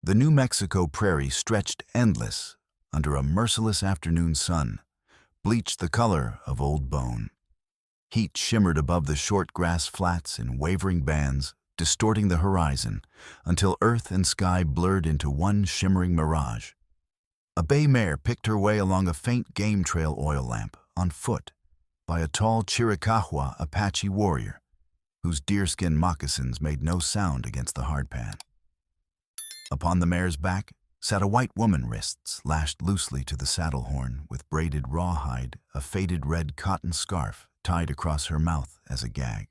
The New Mexico prairie stretched endless under a merciless afternoon sun, bleached the color of old bone. Heat shimmered above the short grass flats in wavering bands, distorting the horizon, until earth and sky blurred into one shimmering mirage. A bay mare picked her way along a faint game trail oil lamp, on foot, by a tall Chiricahua Apache warrior, whose deerskin moccasins made no sound against the hardpan. Upon the mare's back sat a white woman, wrists lashed loosely to the saddle horn with braided rawhide, a faded red cotton scarf tied across her mouth as a gag.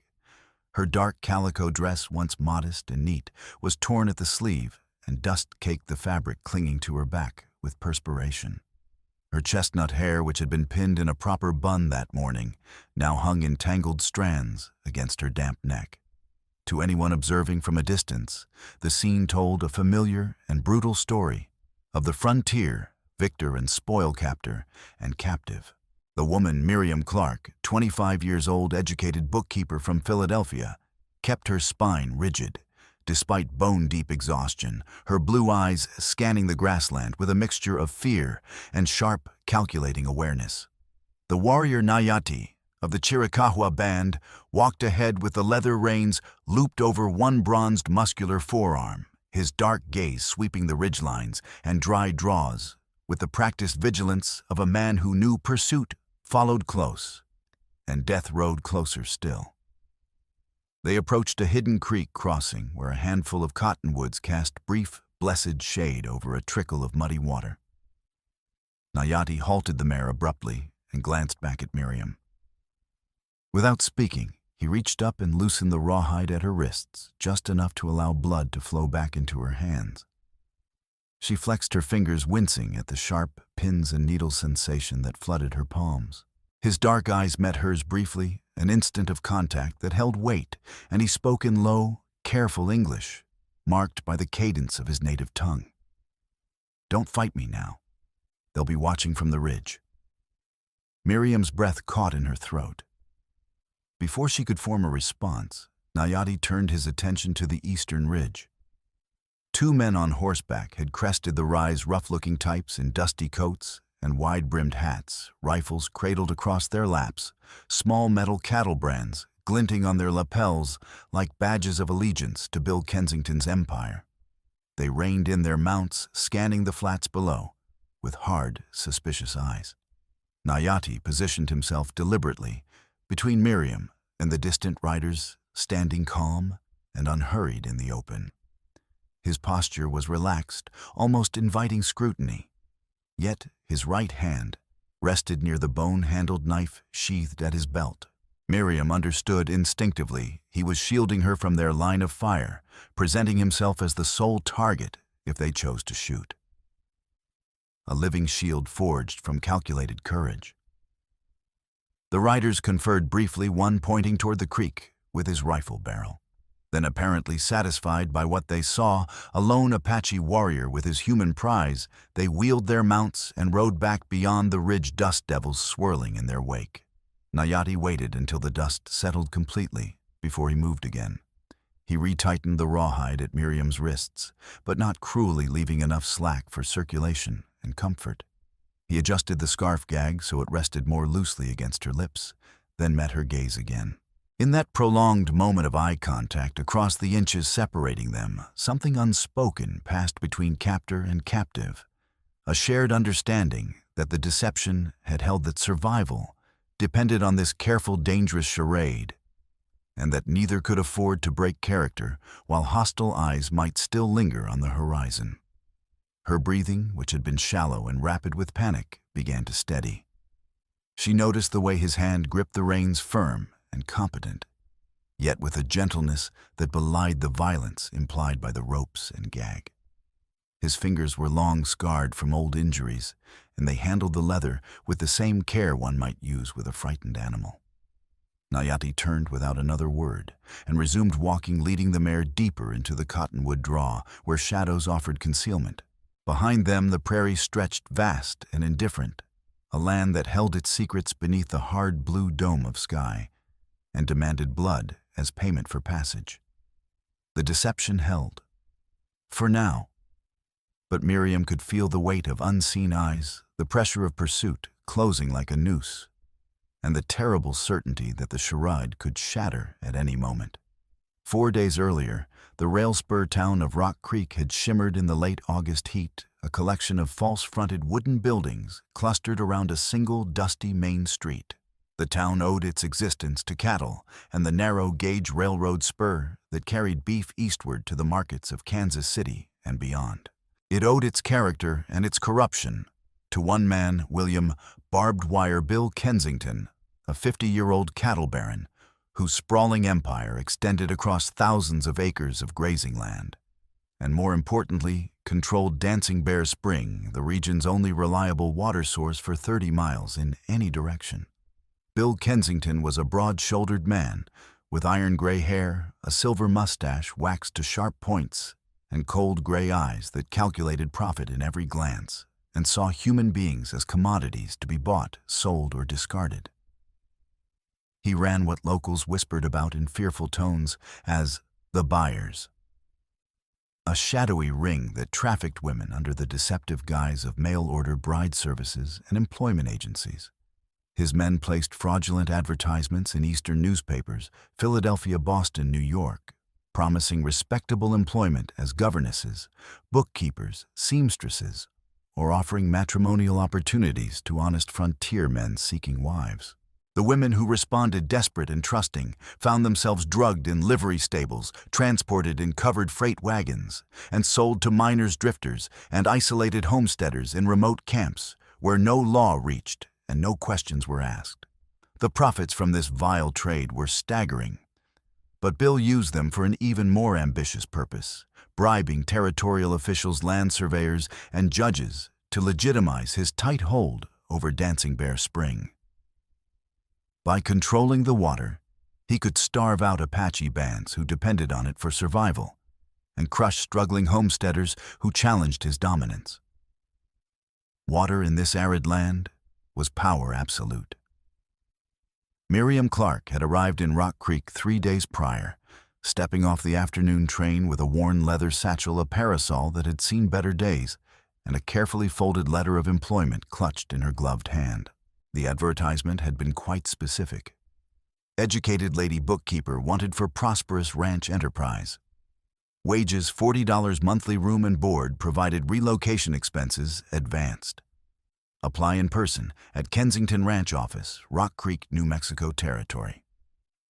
Her dark calico dress, once modest and neat, was torn at the sleeve, and dust caked the fabric clinging to her back with perspiration. Her chestnut hair, which had been pinned in a proper bun that morning, now hung in tangled strands against her damp neck. To anyone observing from a distance, the scene told a familiar and brutal story of the frontier, victor and spoil captor, and captive. The woman, Miriam Clark, 25 years old, educated bookkeeper from Philadelphia, kept her spine rigid, despite bone-deep exhaustion, her blue eyes scanning the grassland with a mixture of fear and sharp, calculating awareness. The warrior Nayati of the Chiricahua band walked ahead with the leather reins looped over one bronzed muscular forearm, his dark gaze sweeping the ridgelines and dry draws with the practiced vigilance of a man who knew pursuit followed close, and death rode closer still. They approached a hidden creek crossing where a handful of cottonwoods cast brief, blessed shade over a trickle of muddy water. Nayati halted the mare abruptly and glanced back at Miriam. Without speaking, he reached up and loosened the rawhide at her wrists, just enough to allow blood to flow back into her hands. She flexed her fingers, wincing at the sharp pins and needles sensation that flooded her palms. His dark eyes met hers briefly, an instant of contact that held weight, and he spoke in low, careful English, marked by the cadence of his native tongue. "Don't fight me now. They'll be watching from the ridge." Miriam's breath caught in her throat. Before she could form a response, Nayati turned his attention to the eastern ridge. Two men on horseback had crested the rise, rough-looking types in dusty coats and wide-brimmed hats, rifles cradled across their laps, small metal cattle brands glinting on their lapels like badges of allegiance to Bill Kensington's empire. They reined in their mounts, scanning the flats below, with hard, suspicious eyes. Nayati positioned himself deliberately between Miriam and the distant riders, standing calm and unhurried in the open. His posture was relaxed, almost inviting scrutiny. Yet his right hand rested near the bone-handled knife sheathed at his belt. Miriam understood instinctively he was shielding her from their line of fire, presenting himself as the sole target if they chose to shoot. A living shield forged from calculated courage. The riders conferred briefly, one pointing toward the creek with his rifle barrel. Then, apparently satisfied by what they saw, a lone Apache warrior with his human prize, they wheeled their mounts and rode back beyond the ridge, dust devils swirling in their wake. Nayati waited until the dust settled completely before he moved again. He retightened the rawhide at Miriam's wrists, but not cruelly, leaving enough slack for circulation and comfort. He adjusted the scarf gag so it rested more loosely against her lips, then met her gaze again. In that prolonged moment of eye contact across the inches separating them, something unspoken passed between captor and captive, a shared understanding that the deception had held that survival depended on this careful, dangerous charade, and that neither could afford to break character while hostile eyes might still linger on the horizon. Her breathing, which had been shallow and rapid with panic, began to steady. She noticed the way his hand gripped the reins, firm and competent, yet with a gentleness that belied the violence implied by the ropes and gag. His fingers were long, scarred from old injuries, and they handled the leather with the same care one might use with a frightened animal. Nayati turned without another word and resumed walking, leading the mare deeper into the cottonwood draw where shadows offered concealment. Behind them the prairie stretched vast and indifferent, a land that held its secrets beneath the hard blue dome of sky and demanded blood as payment for passage. The deception held. For now. But Miriam could feel the weight of unseen eyes, the pressure of pursuit closing like a noose, and the terrible certainty that the charade could shatter at any moment. 4 days earlier, the rail-spur town of Rock Creek had shimmered in the late August heat, a collection of false-fronted wooden buildings clustered around a single dusty main street. The town owed its existence to cattle and the narrow-gauge railroad spur that carried beef eastward to the markets of Kansas City and beyond. It owed its character and its corruption to one man, William "Barbed Wire" Bill Kensington, a 50-year-old cattle baron whose sprawling empire extended across thousands of acres of grazing land, and more importantly, controlled Dancing Bear Spring, the region's only reliable water source for 30 miles in any direction. Bill Kensington was a broad-shouldered man with iron-gray hair, a silver mustache waxed to sharp points, and cold gray eyes that calculated profit in every glance and saw human beings as commodities to be bought, sold, or discarded. He ran what locals whispered about in fearful tones as the buyers, a shadowy ring that trafficked women under the deceptive guise of mail-order bride services and employment agencies. His men placed fraudulent advertisements in eastern newspapers, Philadelphia, Boston, New York, promising respectable employment as governesses, bookkeepers, seamstresses, or offering matrimonial opportunities to honest frontier men seeking wives. The women who responded desperate and trusting found themselves drugged in livery stables, transported in covered freight wagons, and sold to miners, drifters, and isolated homesteaders in remote camps where no law reached and no questions were asked. The profits from this vile trade were staggering, but Bill used them for an even more ambitious purpose, bribing territorial officials, land surveyors, and judges to legitimize his tight hold over Dancing Bear Spring. By controlling the water, he could starve out Apache bands who depended on it for survival and crush struggling homesteaders who challenged his dominance. Water in this arid land was power absolute. Miriam Clark had arrived in Rock Creek 3 days prior, stepping off the afternoon train with a worn leather satchel, a parasol that had seen better days, and a carefully folded letter of employment clutched in her gloved hand. The advertisement had been quite specific. Educated lady bookkeeper wanted for prosperous ranch enterprise. Wages $40 monthly, room and board provided, relocation expenses advanced. Apply in person at Kensington Ranch Office, Rock Creek, New Mexico Territory.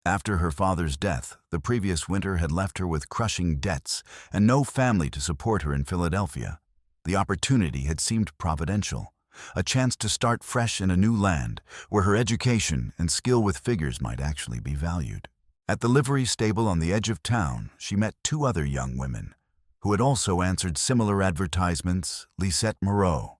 After her father's death, the previous winter had left her with crushing debts and no family to support her in Philadelphia. The opportunity had seemed providential. A chance to start fresh in a new land where her education and skill with figures might actually be valued. At the livery stable on the edge of town, she met 2 other young women who had also answered similar advertisements. Lisette Moreau,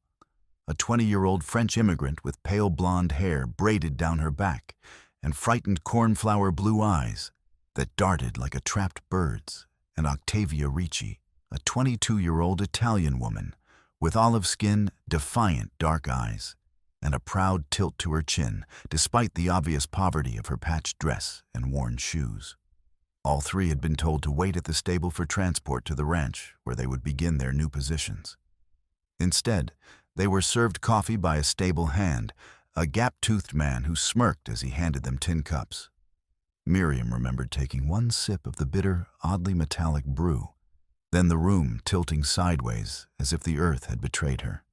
a 20-year-old French immigrant with pale blonde hair braided down her back and frightened cornflower blue eyes that darted like a trapped bird's, and Octavia Ricci, a 22-year-old Italian woman with olive skin, defiant dark eyes, and a proud tilt to her chin, despite the obvious poverty of her patched dress and worn shoes. All 3 had been told to wait at the stable for transport to the ranch, where they would begin their new positions. Instead, they were served coffee by a stable hand, a gap-toothed man who smirked as he handed them tin cups. Miriam remembered taking one sip of the bitter, oddly metallic brew, then the room tilting sideways as if the earth had betrayed her.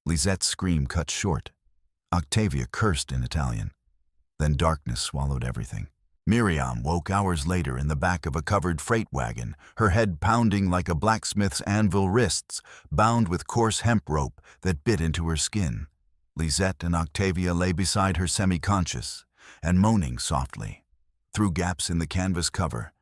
Lisette's scream cut short. Octavia cursed in Italian. Then darkness swallowed everything. Miriam woke hours later in the back of a covered freight wagon, her head pounding like a blacksmith's anvil, wrists bound with coarse hemp rope that bit into her skin. Lisette and Octavia lay beside her semi-conscious and moaning softly. Through gaps in the canvas cover,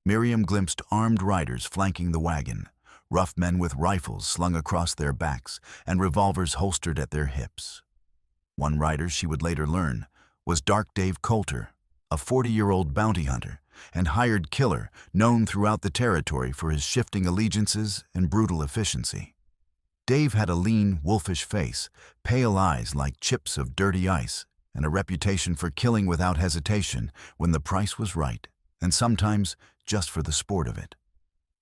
Miriam glimpsed armed riders flanking the wagon, rough men with rifles slung across their backs and revolvers holstered at their hips. One rider, she would later learn, was Dark Dave Coulter, a 40-year-old bounty hunter and hired killer known throughout the territory for his shifting allegiances and brutal efficiency. Dave had a lean, wolfish face, pale eyes like chips of dirty ice, and a reputation for killing without hesitation when the price was right, and sometimes just for the sport of it.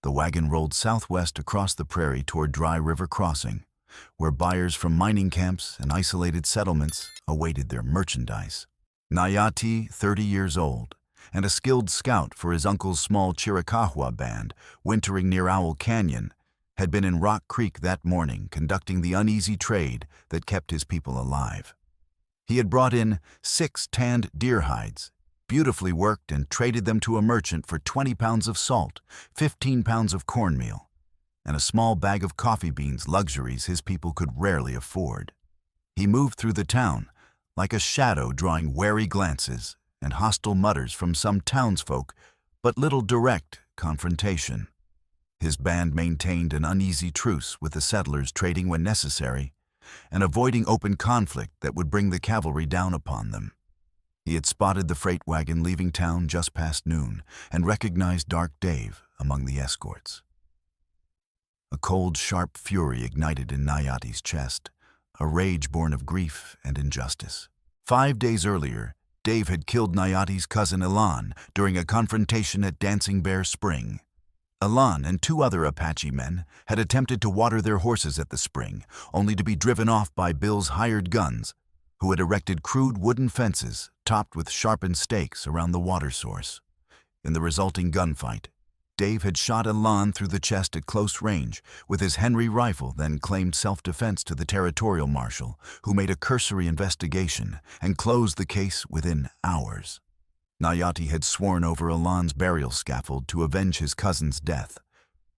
The wagon rolled southwest across the prairie toward Dry River Crossing, where buyers from mining camps and isolated settlements awaited their merchandise. Nayati, 30 years old, and a skilled scout for his uncle's small Chiricahua band, wintering near Owl Canyon, had been in Rock Creek that morning conducting the uneasy trade that kept his people alive. He had brought in 6 tanned deer hides, beautifully worked, and traded them to a merchant for 20 pounds of salt, 15 pounds of cornmeal, and a small bag of coffee beans, luxuries his people could rarely afford. He moved through the town, like a shadow drawing wary glances and hostile mutters from some townsfolk, but little direct confrontation. His band maintained an uneasy truce with the settlers, trading when necessary, and avoiding open conflict that would bring the cavalry down upon them. He had spotted the freight wagon leaving town just past noon and recognized Dark Dave among the escorts. A cold, sharp fury ignited in Nayati's chest, a rage born of grief and injustice. 5 days earlier, Dave had killed Nayati's cousin Elan during a confrontation at Dancing Bear Spring. Elan and 2 other Apache men had attempted to water their horses at the spring, only to be driven off by Bill's hired guns, who had erected crude wooden fences topped with sharpened stakes around the water source. In the resulting gunfight, Dave had shot Elan through the chest at close range with his Henry rifle, then claimed self-defense to the territorial marshal, who made a cursory investigation and closed the case within hours. Nayati had sworn over Elan's burial scaffold to avenge his cousin's death.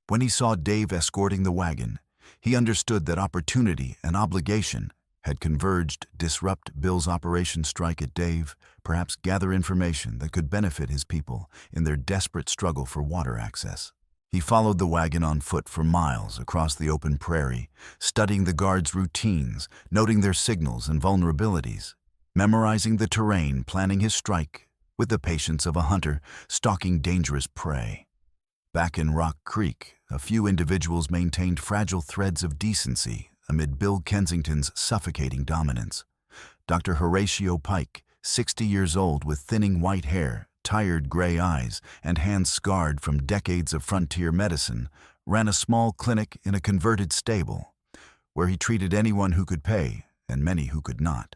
When he saw Dave escorting the wagon, he understood that opportunity and obligation had converged. Disrupt Bill's operation, strike at Dave, perhaps gather information that could benefit his people in their desperate struggle for water access. He followed the wagon on foot for miles across the open prairie, studying the guards' routines, noting their signals and vulnerabilities, memorizing the terrain, planning his strike with the patience of a hunter stalking dangerous prey. Back in Rock Creek, a few individuals maintained fragile threads of decency amid Bill Kensington's suffocating dominance. Dr. Horatio Pike, 60 years old with thinning white hair, tired gray eyes, and hands scarred from decades of frontier medicine, ran a small clinic in a converted stable, where he treated anyone who could pay and many who could not.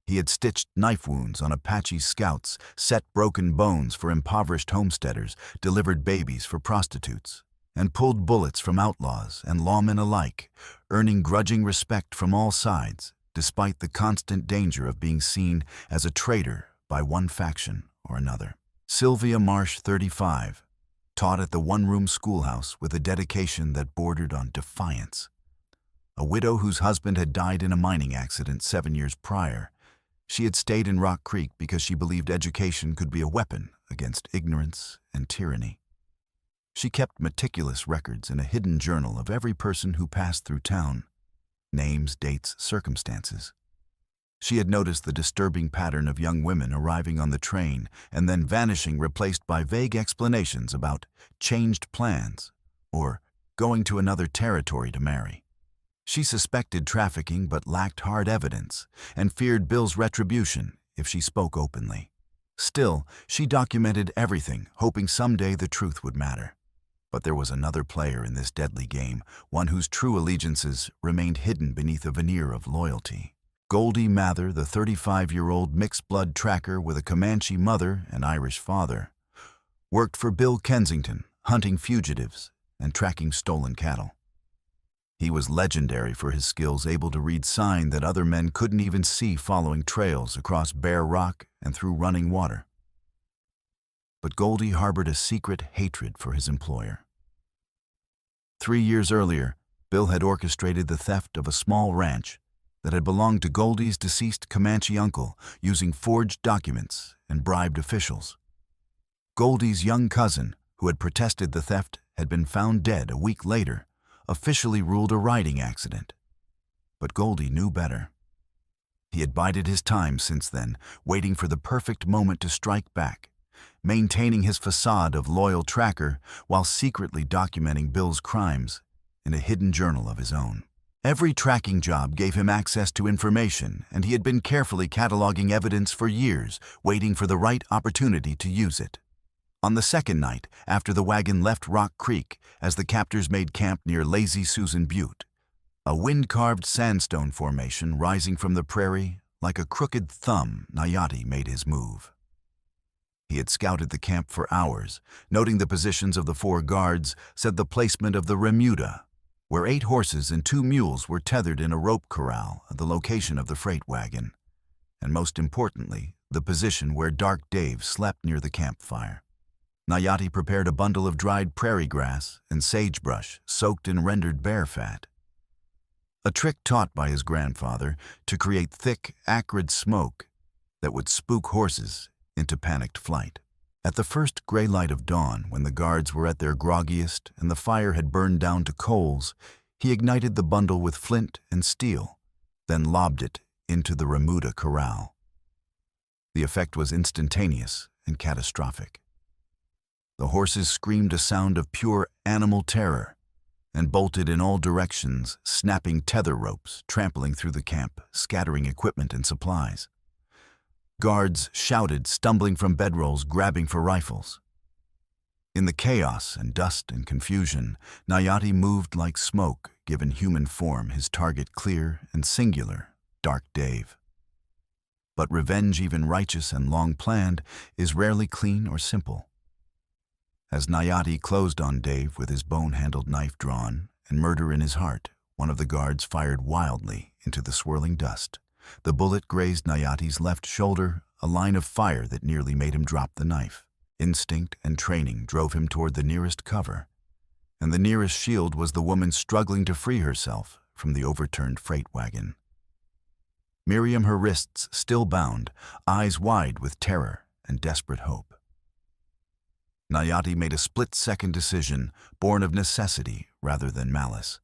He had stitched knife wounds on Apache scouts, set broken bones for impoverished homesteaders, delivered babies for prostitutes, and pulled bullets from outlaws and lawmen alike, earning grudging respect from all sides, despite the constant danger of being seen as a traitor by one faction or another. Sylvia Marsh, 35, taught at the one-room schoolhouse with a dedication that bordered on defiance. A widow whose husband had died in a mining accident 7 years prior, she had stayed in Rock Creek because she believed education could be a weapon against ignorance and tyranny. She kept meticulous records in a hidden journal of every person who passed through town, names, dates, circumstances. She had noticed the disturbing pattern of young women arriving on the train and then vanishing, replaced by vague explanations about changed plans or going to another territory to marry. She suspected trafficking but lacked hard evidence and feared Bill's retribution if she spoke openly. Still, she documented everything, hoping someday the truth would matter. But there was another player in this deadly game, one whose true allegiances remained hidden beneath a veneer of loyalty. Goldie Mather, the 35-year-old mixed-blood tracker with a Comanche mother and Irish father, worked for Bill Kensington, hunting fugitives and tracking stolen cattle. He was legendary for his skills, able to read sign that other men couldn't even see, following trails across bare rock and through running water. But Goldie harbored a secret hatred for his employer. 3 years earlier, Bill had orchestrated the theft of a small ranch that had belonged to Goldie's deceased Comanche uncle, using forged documents and bribed officials. Goldie's young cousin, who had protested the theft, had been found dead a week later, officially ruled a riding accident. But Goldie knew better. He had bided his time since then, waiting for the perfect moment to strike back, maintaining his facade of loyal tracker while secretly documenting Bill's crimes in a hidden journal of his own. Every tracking job gave him access to information, and he had been carefully cataloging evidence for years, waiting for the right opportunity to use it. On the second night, after the wagon left Rock Creek, as the captors made camp near Lazy Susan Butte, a wind-carved sandstone formation rising from the prairie, like a crooked thumb, Nayati made his move. He had scouted the camp for hours, noting the positions of the 4 guards, said the placement of the remuda, where 8 horses and 2 mules were tethered in a rope corral at the location of the freight wagon, and most importantly, the position where Dark Dave slept near the campfire. Nayati prepared a bundle of dried prairie grass and sagebrush soaked in rendered bear fat, a trick taught by his grandfather to create thick, acrid smoke that would spook horses into panicked flight. At the first gray light of dawn, when the guards were at their groggiest and the fire had burned down to coals, he ignited the bundle with flint and steel, then lobbed it into the remuda corral. The effect was instantaneous and catastrophic. The horses screamed a sound of pure animal terror and bolted in all directions, snapping tether ropes, trampling through the camp, scattering equipment and supplies. Guards shouted, stumbling from bedrolls, grabbing for rifles. In the chaos and dust and confusion, Nayati moved like smoke, given human form, his target clear and singular, Dark Dave. But revenge, even righteous and long-planned, is rarely clean or simple. As Nayati closed on Dave with his bone-handled knife drawn and murder in his heart, one of the guards fired wildly into the swirling dust. The bullet grazed Nayati's left shoulder, a line of fire that nearly made him drop the knife. Instinct and training drove him toward the nearest cover, and the nearest shield was the woman struggling to free herself from the overturned freight wagon. Miriam, her wrists still bound, eyes wide with terror and desperate hope. Nayati made a split-second decision, born of necessity rather than malice.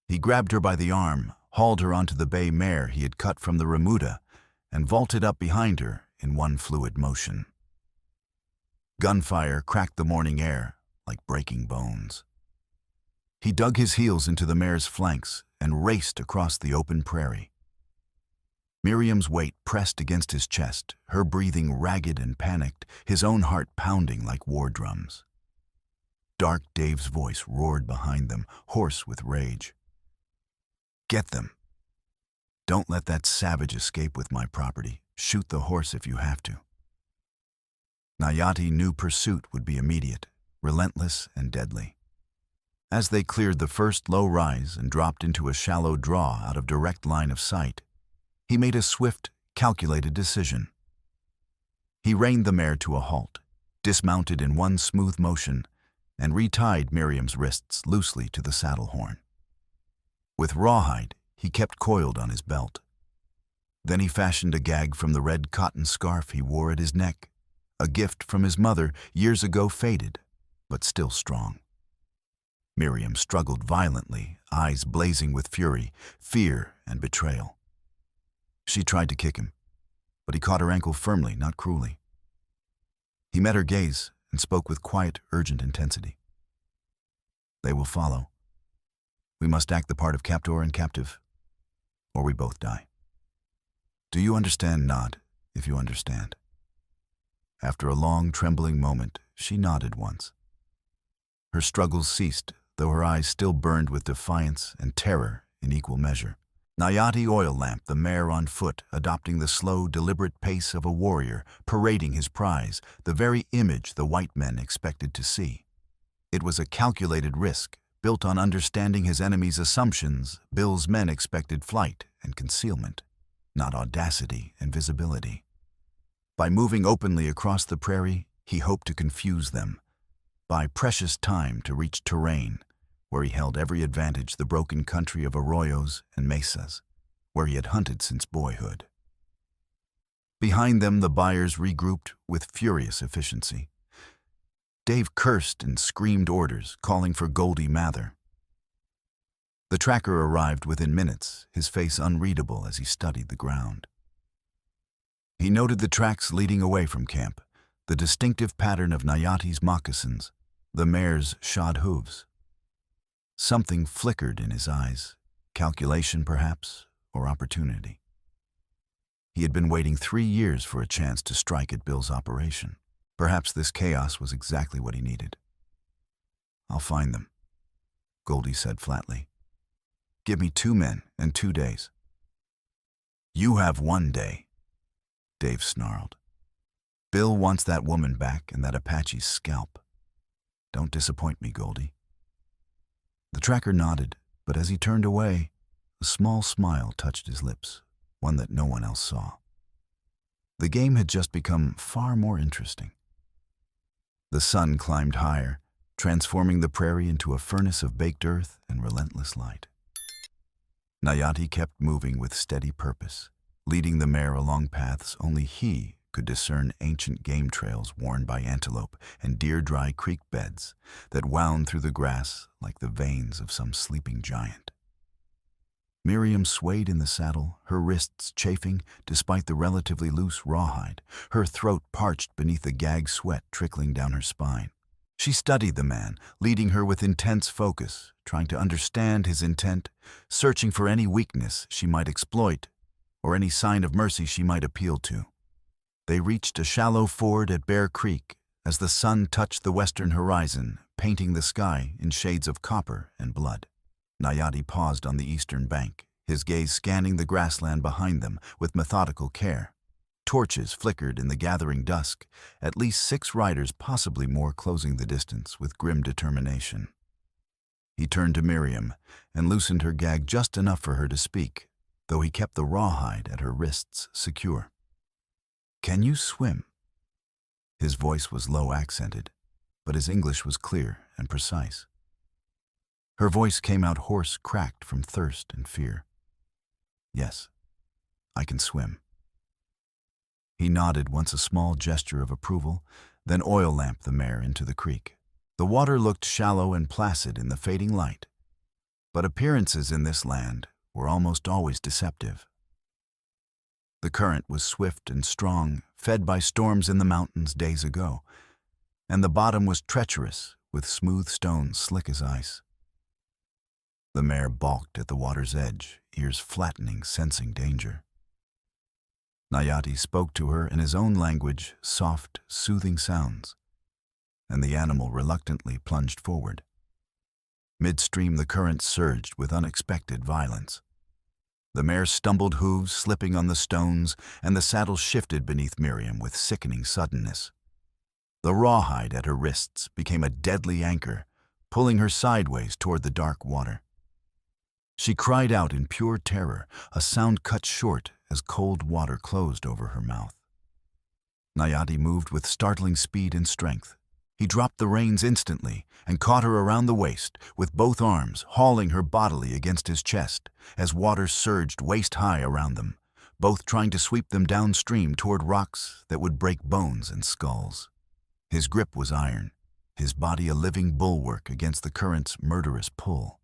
He grabbed her by the arm, hauled her onto the bay mare he had cut from the remuda, and vaulted up behind her in one fluid motion. Gunfire cracked the morning air like breaking bones. He dug his heels into the mare's flanks and raced across the open prairie. Miriam's weight pressed against his chest, her breathing ragged and panicked, his own heart pounding like war drums. Dark Dave's voice roared behind them, hoarse with rage. "Get them. Don't let that savage escape with my property. Shoot the horse if you have to." Nayati knew pursuit would be immediate, relentless and deadly. As they cleared the first low rise and dropped into a shallow draw out of direct line of sight, he made a swift, calculated decision. He reined the mare to a halt, dismounted in one smooth motion, and retied Miriam's wrists loosely to the saddle horn. With rawhide, he kept coiled on his belt. Then he fashioned a gag from the red cotton scarf he wore at his neck, a gift from his mother years ago faded, but still strong. Miriam struggled violently, eyes blazing with fury, fear, and betrayal. She tried to kick him, but he caught her ankle firmly, not cruelly. He met her gaze and spoke with quiet, urgent intensity. "They will follow. We must act the part of captor and captive, or we both die. Do you understand? Nod, if you understand." After a long, trembling moment, she nodded once. Her struggles ceased, though her eyes still burned with defiance and terror in equal measure. Nayati oil-lamped the mare on foot, adopting the slow, deliberate pace of a warrior, parading his prize, the very image the white men expected to see. It was a calculated risk, built on understanding his enemy's assumptions. Bill's men expected flight and concealment, not audacity and visibility. By moving openly across the prairie, he hoped to confuse them, buy precious time to reach terrain where he held every advantage, the broken country of arroyos and mesas, where he had hunted since boyhood. Behind them, the buyers regrouped with furious efficiency. Dave cursed and screamed orders, calling for Goldie Mather. The tracker arrived within minutes, his face unreadable as he studied the ground. He noted the tracks leading away from camp, the distinctive pattern of Nayati's moccasins, the mare's shod hooves. Something flickered in his eyes, calculation perhaps, or opportunity. He had been waiting 3 years for a chance to strike at Bill's operation. Perhaps this chaos was exactly what he needed. "I'll find them," Goldie said flatly. "Give me 2 men and 2 days." "You have 1 day," Dave snarled. "Bill wants that woman back and that Apache's scalp. Don't disappoint me, Goldie." The tracker nodded, but as he turned away, a small smile touched his lips, one that no one else saw. The game had just become far more interesting. The sun climbed higher, transforming the prairie into a furnace of baked earth and relentless light. Nayati kept moving with steady purpose, leading the mare along paths only he could discern, ancient game trails worn by antelope and deer-dry creek beds that wound through the grass like the veins of some sleeping giant. Miriam swayed in the saddle, her wrists chafing despite the relatively loose rawhide, her throat parched beneath the gag sweat trickling down her spine. She studied the man, leading her with intense focus, trying to understand his intent, searching for any weakness she might exploit or any sign of mercy she might appeal to. They reached a shallow ford at Bear Creek as the sun touched the western horizon, painting the sky in shades of copper and blood. Nayati paused on the eastern bank, his gaze scanning the grassland behind them with methodical care. Torches flickered in the gathering dusk, at least 6 riders, possibly more, closing the distance with grim determination. He turned to Miriam and loosened her gag just enough for her to speak, though he kept the rawhide at her wrists secure. "Can you swim?" His voice was low-accented, but his English was clear and precise. Her voice came out hoarse, cracked from thirst and fear. "Yes, I can swim." He nodded once, a small gesture of approval, then oil-lamped the mare into the creek. The water looked shallow and placid in the fading light, but appearances in this land were almost always deceptive. The current was swift and strong, fed by storms in the mountains days ago, and the bottom was treacherous, with smooth stones slick as ice. The mare balked at the water's edge, ears flattening, sensing danger. Nayati spoke to her in his own language, soft, soothing sounds, and the animal reluctantly plunged forward. Midstream, the current surged with unexpected violence. The mare's stumbled hooves slipping on the stones, and the saddle shifted beneath Miriam with sickening suddenness. The rawhide at her wrists became a deadly anchor, pulling her sideways toward the dark water. She cried out in pure terror, a sound cut short as cold water closed over her mouth. Nayati moved with startling speed and strength. He dropped the reins instantly and caught her around the waist, with both arms hauling her bodily against his chest as water surged waist-high around them, both trying to sweep them downstream toward rocks that would break bones and skulls. His grip was iron, his body a living bulwark against the current's murderous pull.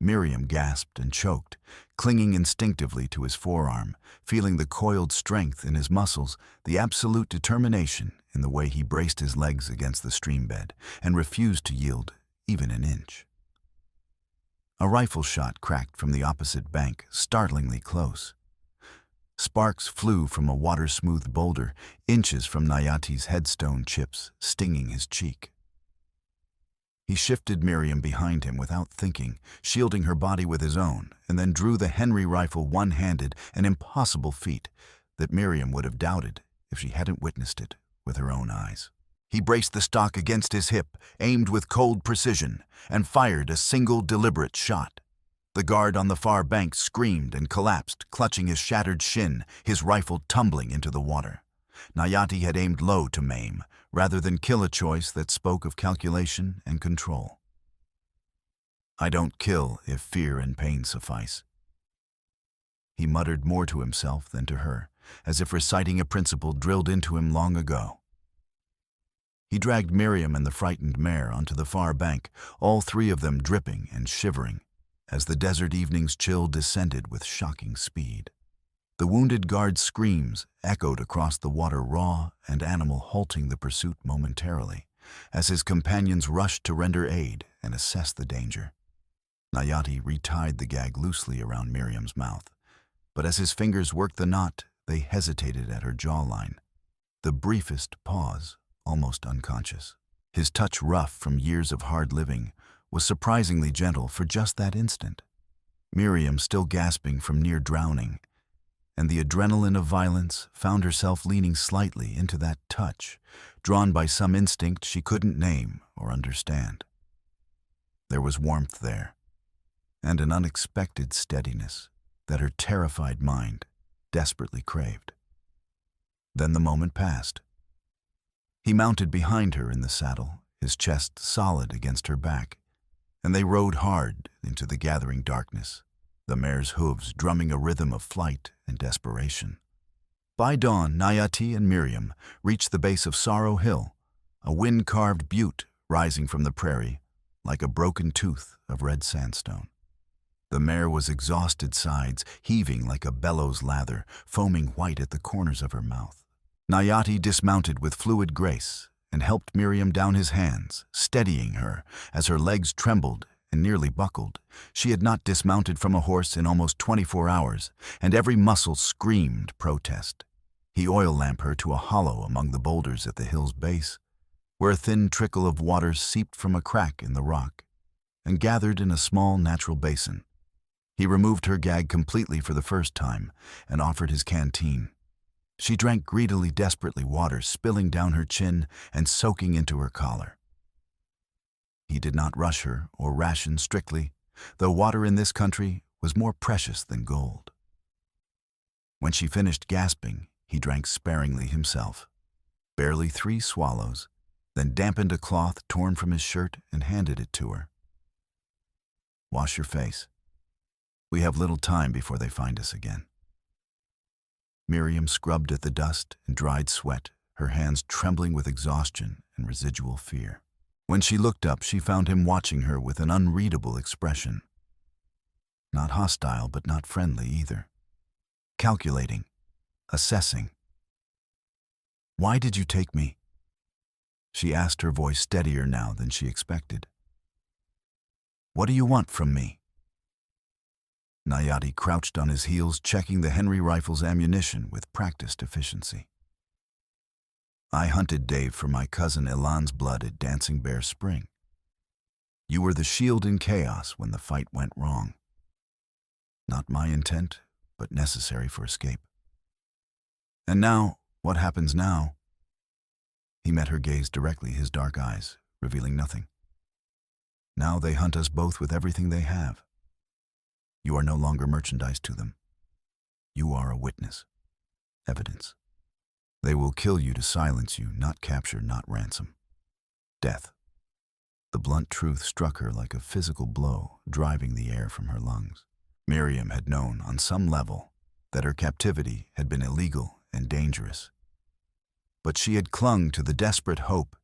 Miriam gasped and choked, clinging instinctively to his forearm, feeling the coiled strength in his muscles, the absolute determination in the way he braced his legs against the stream bed and refused to yield even an inch. A rifle shot cracked from the opposite bank, startlingly close. Sparks flew from a water-smoothed boulder, inches from Nayati's headstone chips, stinging his cheek. He shifted Miriam behind him without thinking, shielding her body with his own, and then drew the Henry rifle one-handed, an impossible feat that Miriam would have doubted if she hadn't witnessed it with her own eyes. He braced the stock against his hip, aimed with cold precision, and fired a single deliberate shot. The guard on the far bank screamed and collapsed, clutching his shattered shin, his rifle tumbling into the water. Nayati had aimed low to maim, rather than kill, a choice that spoke of calculation and control. "I don't kill if fear and pain suffice." He muttered more to himself than to her, as if reciting a principle drilled into him long ago. He dragged Miriam and the frightened mare onto the far bank, all 3 of them dripping and shivering, as the desert evening's chill descended with shocking speed. The wounded guard's screams echoed across the water, raw and animal, halting the pursuit momentarily, as his companions rushed to render aid and assess the danger. Nayati retied the gag loosely around Miriam's mouth, but as his fingers worked the knot, they hesitated at her jawline. The briefest pause almost unconscious. His touch, rough from years of hard living, was surprisingly gentle for just that instant. Miriam, still gasping from near drowning, and the adrenaline of violence, found herself leaning slightly into that touch, drawn by some instinct she couldn't name or understand. There was warmth there, and an unexpected steadiness that her terrified mind desperately craved. Then the moment passed. He mounted behind her in the saddle, his chest solid against her back, and they rode hard into the gathering darkness, the mare's hooves drumming a rhythm of flight and desperation. By dawn, Nayati and Miriam reached the base of Sorrow Hill, a wind-carved butte rising from the prairie like a broken tooth of red sandstone. The mare was exhausted sides, heaving like a bellows lather, foaming white at the corners of her mouth. Nayati dismounted with fluid grace and helped Miriam down his hands, steadying her as her legs trembled and nearly buckled. She had not dismounted from a horse in almost 24 hours, and every muscle screamed protest. He oil-lamped her to a hollow among the boulders at the hill's base, where a thin trickle of water seeped from a crack in the rock and gathered in a small natural basin. He removed her gag completely for the first time and offered his canteen. She drank greedily, desperately, water spilling down her chin and soaking into her collar. He did not rush her or ration strictly, though water in this country was more precious than gold. When she finished gasping, he drank sparingly himself, barely 3 swallows, then dampened a cloth torn from his shirt and handed it to her. "Wash your face. We have little time before they find us again." Miriam scrubbed at the dust and dried sweat, her hands trembling with exhaustion and residual fear. When she looked up, she found him watching her with an unreadable expression. Not hostile, but not friendly either. Calculating, assessing. "Why did you take me?" she asked, her voice steadier now than she expected. "What do you want from me?" Nayati crouched on his heels, checking the Henry rifle's ammunition with practiced efficiency. "I hunted Dave for my cousin Elan's blood at Dancing Bear Spring. You were the shield in chaos when the fight went wrong. Not my intent, but necessary for escape. And now, what happens now?" He met her gaze directly, his dark eyes revealing nothing. "Now they hunt us both with everything they have. You are no longer merchandise to them. You are a witness, evidence. They will kill you to silence you, not capture, not ransom. Death." The blunt truth struck her like a physical blow, driving the air from her lungs. Miriam had known, on some level, that her captivity had been illegal and dangerous. But she had clung to the desperate hope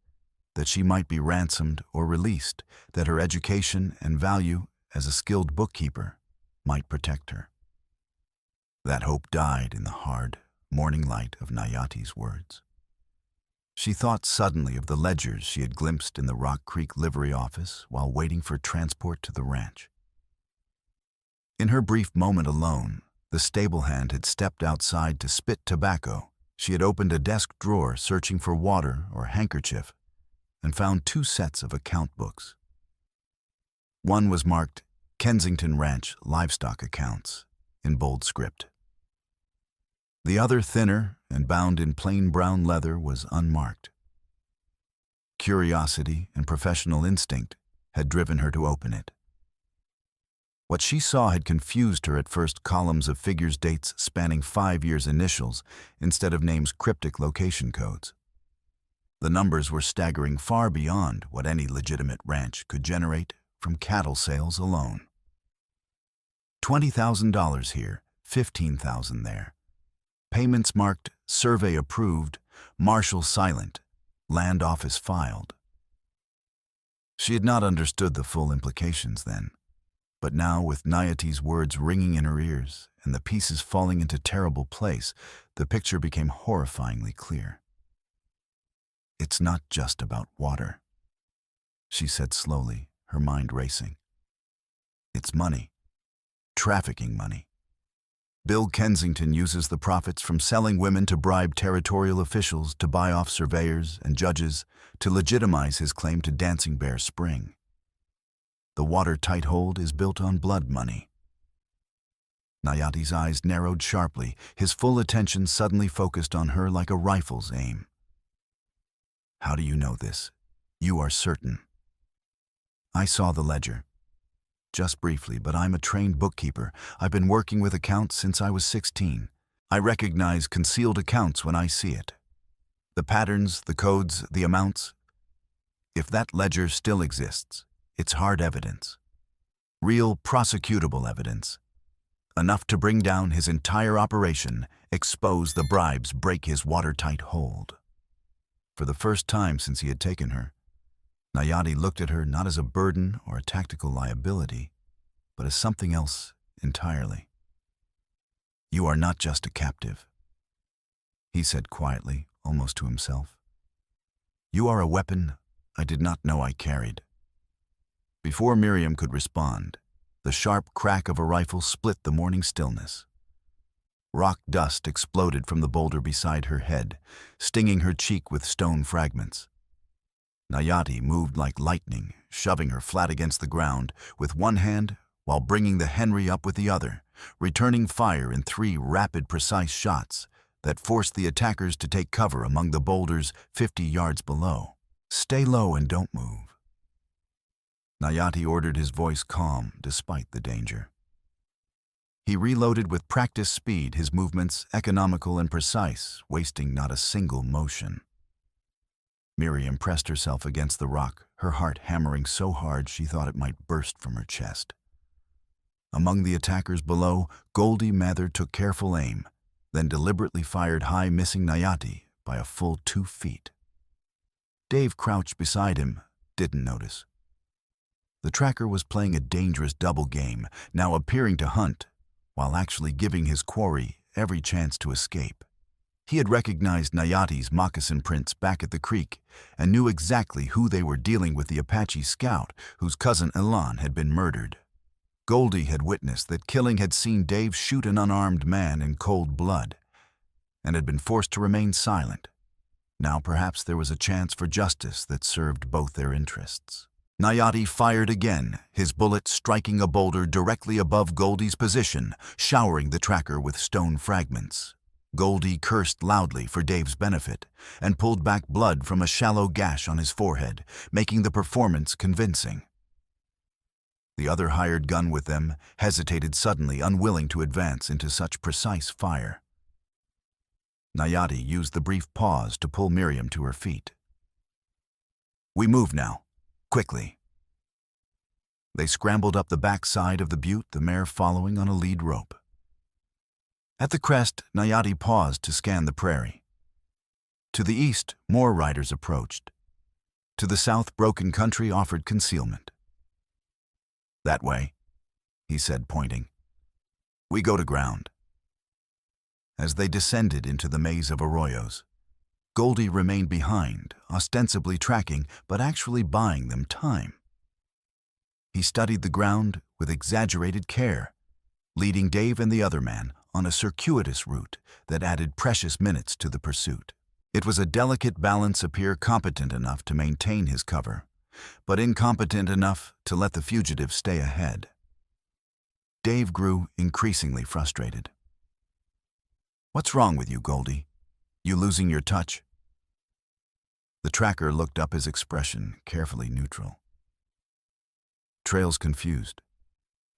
that she might be ransomed or released, that her education and value as a skilled bookkeeper might protect her. That hope died in the hard, morning light of Nayati's words. She thought suddenly of the ledgers she had glimpsed in the Rock Creek livery office while waiting for transport to the ranch. In her brief moment alone, the stable hand had stepped outside to spit tobacco. She had opened a desk drawer searching for water or handkerchief and found 2 sets of account books. One was marked Kensington Ranch Livestock Accounts in bold script. The other, thinner and bound in plain brown leather, was unmarked. Curiosity and professional instinct had driven her to open it. What she saw had confused her at first, columns of figures, dates spanning 5 years, initials instead of names, cryptic location codes. The numbers were staggering, far beyond what any legitimate ranch could generate from cattle sales alone. $20,000 here, $15,000 there. Payments marked survey approved, marshal silent, land office filed. She had not understood the full implications then, but now, with Nayati's words ringing in her ears and the pieces falling into terrible place, the picture became horrifyingly clear. "It's not just about water," she said slowly, her mind racing. "It's money. Trafficking money. Bill Kensington uses the profits from selling women to bribe territorial officials to buy off surveyors and judges to legitimize his claim to Dancing Bear Spring. The watertight hold is built on blood money. Nayati's eyes narrowed sharply, his full attention suddenly focused on her like a rifle's aim. How do you know this? You are certain. I saw the ledger. Just briefly, but I'm a trained bookkeeper. I've been working with accounts since I was 16. I recognize concealed accounts when I see it. The patterns, the codes, the amounts. If that ledger still exists, it's hard evidence. Real prosecutable evidence. Enough to bring down his entire operation, expose the bribes, break his watertight hold. For the first time since he had taken her, Nayati looked at her not as a burden or a tactical liability, but as something else entirely. You are not just a captive, he said quietly, almost to himself. You are a weapon I did not know I carried. Before Miriam could respond, the sharp crack of a rifle split the morning stillness. Rock dust exploded from the boulder beside her head, stinging her cheek with stone fragments. Nayati moved like lightning, shoving her flat against the ground with one hand while bringing the Henry up with the other, returning fire in 3 rapid, precise shots that forced the attackers to take cover among the boulders 50 yards below. Stay low and don't move. Nayati ordered, his voice calm despite the danger. He reloaded with practiced speed, his movements economical and precise, wasting not a single motion. Miriam pressed herself against the rock, her heart hammering so hard she thought it might burst from her chest. Among the attackers below, Goldie Mather took careful aim, then deliberately fired high, missing Nayati by a full 2 feet. Dave crouched beside him, didn't notice. The tracker was playing a dangerous double game, now appearing to hunt, while actually giving his quarry every chance to escape. He had recognized Nayati's moccasin prints back at the creek and knew exactly who they were dealing with, the Apache scout whose cousin Elan had been murdered. Goldie had witnessed that Killing had seen Dave shoot an unarmed man in cold blood and had been forced to remain silent. Now perhaps there was a chance for justice that served both their interests. Nayati fired again, his bullet striking a boulder directly above Goldie's position, showering the tracker with stone fragments. Goldie cursed loudly for Dave's benefit and pulled back blood from a shallow gash on his forehead, making the performance convincing. The other hired gun with them hesitated suddenly, unwilling to advance into such precise fire. Nayati used the brief pause to pull Miriam to her feet. We move now. Quickly. They scrambled up the backside of the butte, the mare following on a lead rope. At the crest, Nayati paused to scan the prairie. To the east, more riders approached. To the south, broken country offered concealment. That way, he said, pointing. We go to ground. As they descended into the maze of arroyos, Goldie remained behind, ostensibly tracking, but actually buying them time. He studied the ground with exaggerated care, leading Dave and the other man on a circuitous route that added precious minutes to the pursuit. It was a delicate balance, appear competent enough to maintain his cover, but incompetent enough to let the fugitive stay ahead. Dave grew increasingly frustrated. What's wrong with you, Goldie? You losing your touch? The tracker looked up, his expression carefully neutral. Trail's confused.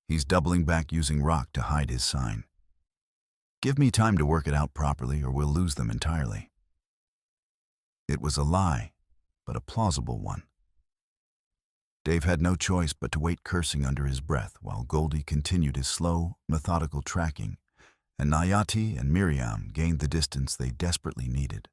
He's doubling back, using rock to hide his sign. Give me time to work it out properly, or we'll lose them entirely. It was a lie, but a plausible one. Dave had no choice but to wait, cursing under his breath, while Goldie continued his slow, methodical tracking, and Nayati and Miriam gained the distance they desperately needed.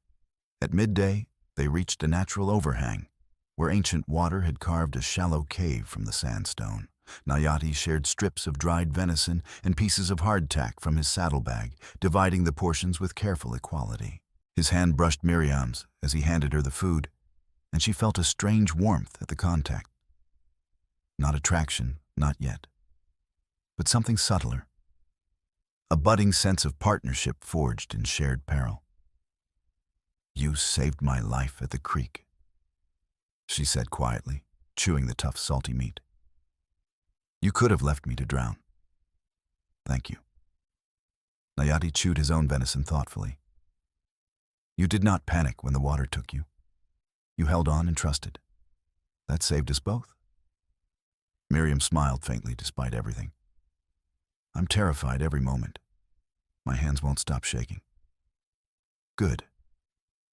At midday, they reached a natural overhang, where ancient water had carved a shallow cave from the sandstone. Nayati shared strips of dried venison and pieces of hardtack from his saddlebag, dividing the portions with careful equality. His hand brushed Miriam's as he handed her the food, and she felt a strange warmth at the contact. Not attraction, not yet, but something subtler. a budding sense of partnership forged in shared peril. "You saved my life at the creek," she said quietly, chewing the tough, salty meat. "You could have left me to drown. Thank you." Nayati chewed his own venison thoughtfully. "You did not panic when the water took you. You held on and trusted. That saved us both." Miriam smiled faintly despite everything. "I'm terrified every moment. My hands won't stop shaking." "Good.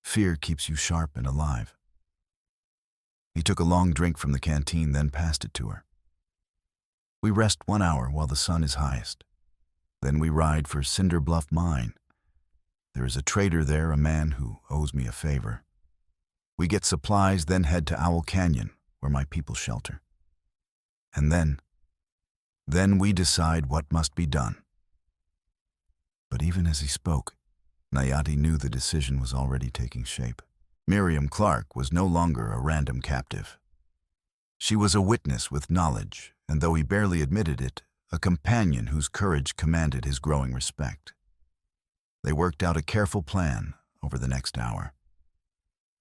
Fear keeps you sharp and alive." He took a long drink from the canteen, then passed it to her. "We rest 1 hour while the sun is highest. Then we ride for Cinder Bluff Mine. There is a trader there, a man who owes me a favor. We get supplies, then head to Owl Canyon, where my people shelter. And then we decide what must be done." But even as he spoke, Nayati knew the decision was already taking shape. Miriam Clark was no longer a random captive. She was a witness with knowledge, and though he barely admitted it, a companion whose courage commanded his growing respect. They worked out a careful plan over the next hour.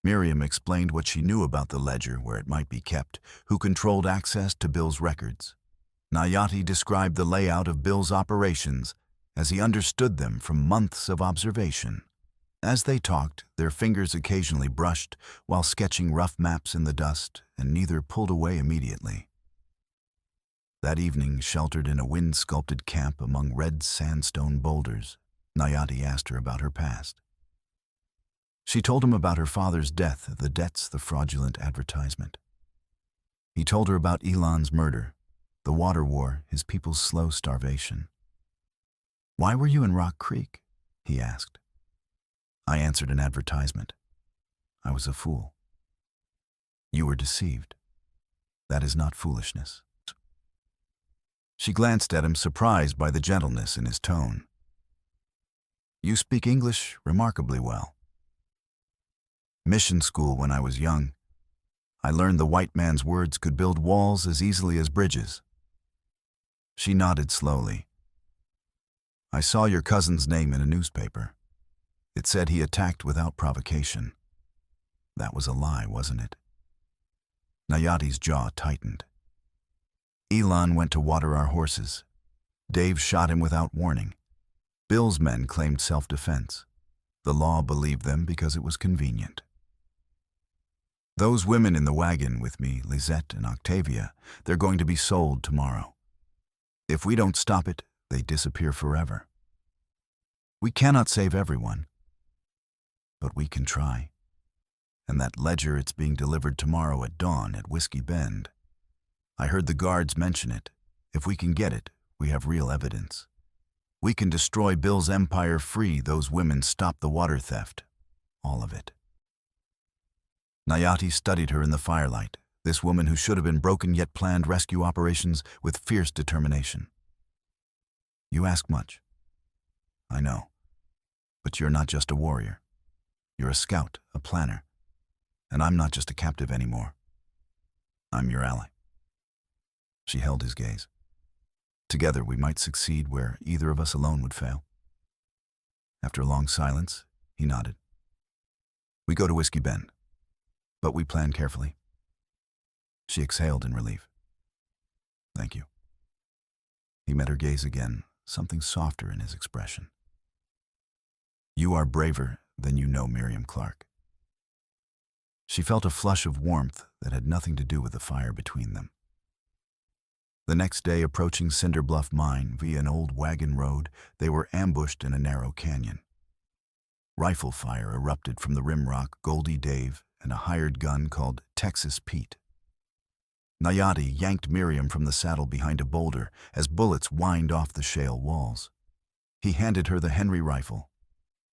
Miriam explained what she knew about the ledger, where it might be kept, who controlled access to Bill's records. Nayati described the layout of Bill's operations as he understood them from months of observation. As they talked, their fingers occasionally brushed while sketching rough maps in the dust, and neither pulled away immediately. That evening, sheltered in a wind-sculpted camp among red sandstone boulders, Nayati asked her about her past. She told him about her father's death, the debts, the fraudulent advertisement. He told her about Elon's murder, the water war, his people's slow starvation. "Why were you in Rock Creek?" he asked. "I answered an advertisement. I was a fool." "You were deceived. That is not foolishness." She glanced at him, surprised by the gentleness in his tone. "You speak English remarkably well." "Mission school when I was young. I learned the white man's words could build walls as easily as bridges." She nodded slowly. "I saw your cousin's name in a newspaper. It said he attacked without provocation. That was a lie, wasn't it?" Nayati's jaw tightened. "Elon went to water our horses. Dave shot him without warning. Bill's men claimed self-defense. The law believed them because it was convenient. Those women in the wagon with me, Lisette and Octavia, they're going to be sold tomorrow. If we don't stop it, they disappear forever. We cannot save everyone, but we can try. And that ledger, it's being delivered tomorrow at dawn at Whiskey Bend. I heard the guards mention it. If we can get it, we have real evidence. We can destroy Bill's empire, free those women, stop the water theft. All of it." Nayati studied her in the firelight, this woman who should have been broken yet planned rescue operations with fierce determination. "You ask much. I know. But you're not just a warrior. You're a scout, a planner. And I'm not just a captive anymore. I'm your ally." She held his gaze. "Together we might succeed where either of us alone would fail." After a long silence, he nodded. "We go to Whiskey Bend, but we plan carefully." She exhaled in relief. "Thank you." He met her gaze again, something softer in his expression. "You are braver than you know, Miriam Clark." She felt a flush of warmth that had nothing to do with the fire between them. The next day, approaching Cinder Bluff Mine via an old wagon road, they were ambushed in a narrow canyon. Rifle fire erupted from the rimrock Goldie Dave and a hired gun called Texas Pete. Nayati yanked Miriam from the saddle behind a boulder as bullets whined off the shale walls. He handed her the Henry rifle.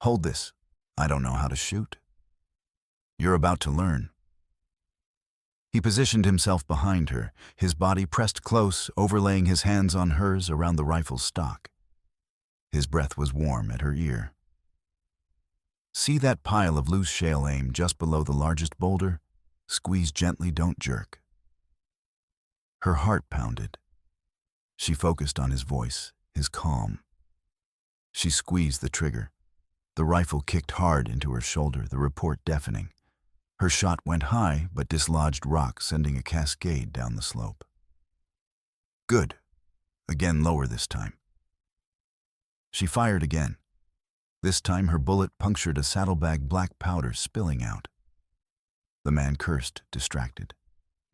"Hold this. I don't know how to shoot." "You're about to learn." He positioned himself behind her, his body pressed close, overlaying his hands on hers around the rifle's stock. His breath was warm at her ear. "See that pile of loose shale aim just below the largest boulder? Squeeze gently, don't jerk." Her heart pounded. She focused on his voice, his calm. She squeezed the trigger. The rifle kicked hard into her shoulder, the report deafening. Her shot went high but dislodged rock, sending a cascade down the slope. Good. Again lower this time. She fired again. This time her bullet punctured a saddlebag, black powder spilling out. The man cursed, distracted.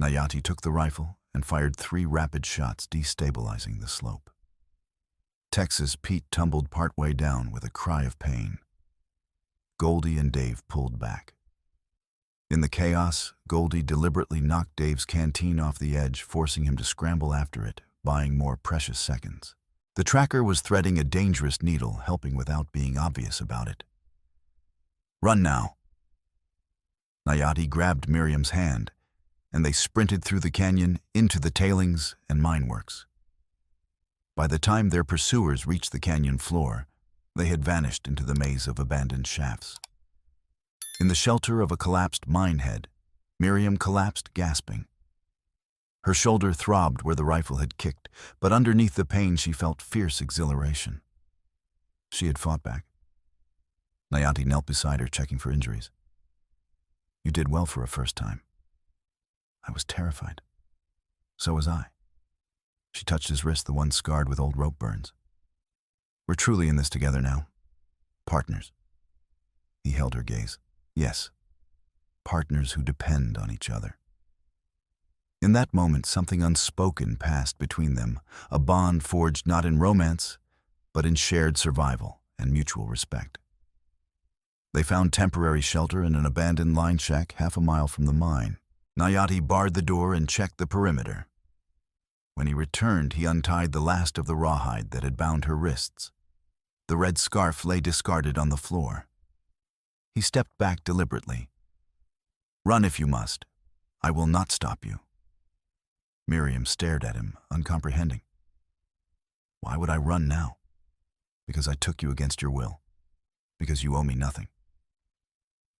Nayati took the rifle and fired 3 rapid shots, destabilizing the slope. Texas Pete tumbled partway down with a cry of pain. Goldie and Dave pulled back. In the chaos, Goldie deliberately knocked Dave's canteen off the edge, forcing him to scramble after it, buying more precious seconds. The tracker was threading a dangerous needle, helping without being obvious about it. Run now. Nayati grabbed Miriam's hand, and they sprinted through the canyon, into the tailings and mineworks. By the time their pursuers reached the canyon floor, they had vanished into the maze of abandoned shafts. In the shelter of a collapsed mine head, Miriam collapsed, gasping. Her shoulder throbbed where the rifle had kicked, but underneath the pain she felt fierce exhilaration. She had fought back. Nayati knelt beside her, checking for injuries. You did well for a first time. I was terrified. So was I. She touched his wrist, the one scarred with old rope burns. We're truly in this together now. Partners. He held her gaze. Yes. Partners who depend on each other. In that moment, something unspoken passed between them, a bond forged not in romance, but in shared survival and mutual respect. They found temporary shelter in an abandoned line shack half a mile from the mine. Nayati barred the door and checked the perimeter. When he returned, he untied the last of the rawhide that had bound her wrists. The red scarf lay discarded on the floor. He stepped back deliberately. Run if you must. I will not stop you. Miriam stared at him, uncomprehending. Why would I run now? Because I took you against your will. Because you owe me nothing.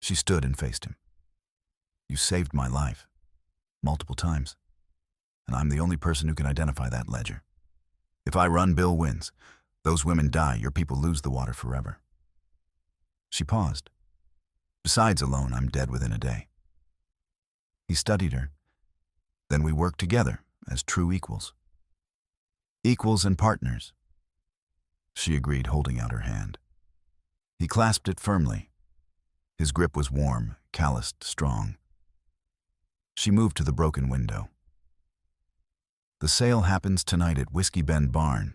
She stood and faced him. You saved my life. Multiple times. And I'm the only person who can identify that ledger. If I run, Bill wins. Those women die, your people lose the water forever. She paused. Besides, alone, I'm dead within a day. He studied her. Then we worked together as true equals. Equals and partners. She agreed, holding out her hand. He clasped it firmly. His grip was warm, calloused, strong. She moved to the broken window. The sale happens tonight at Whiskey Bend Barn.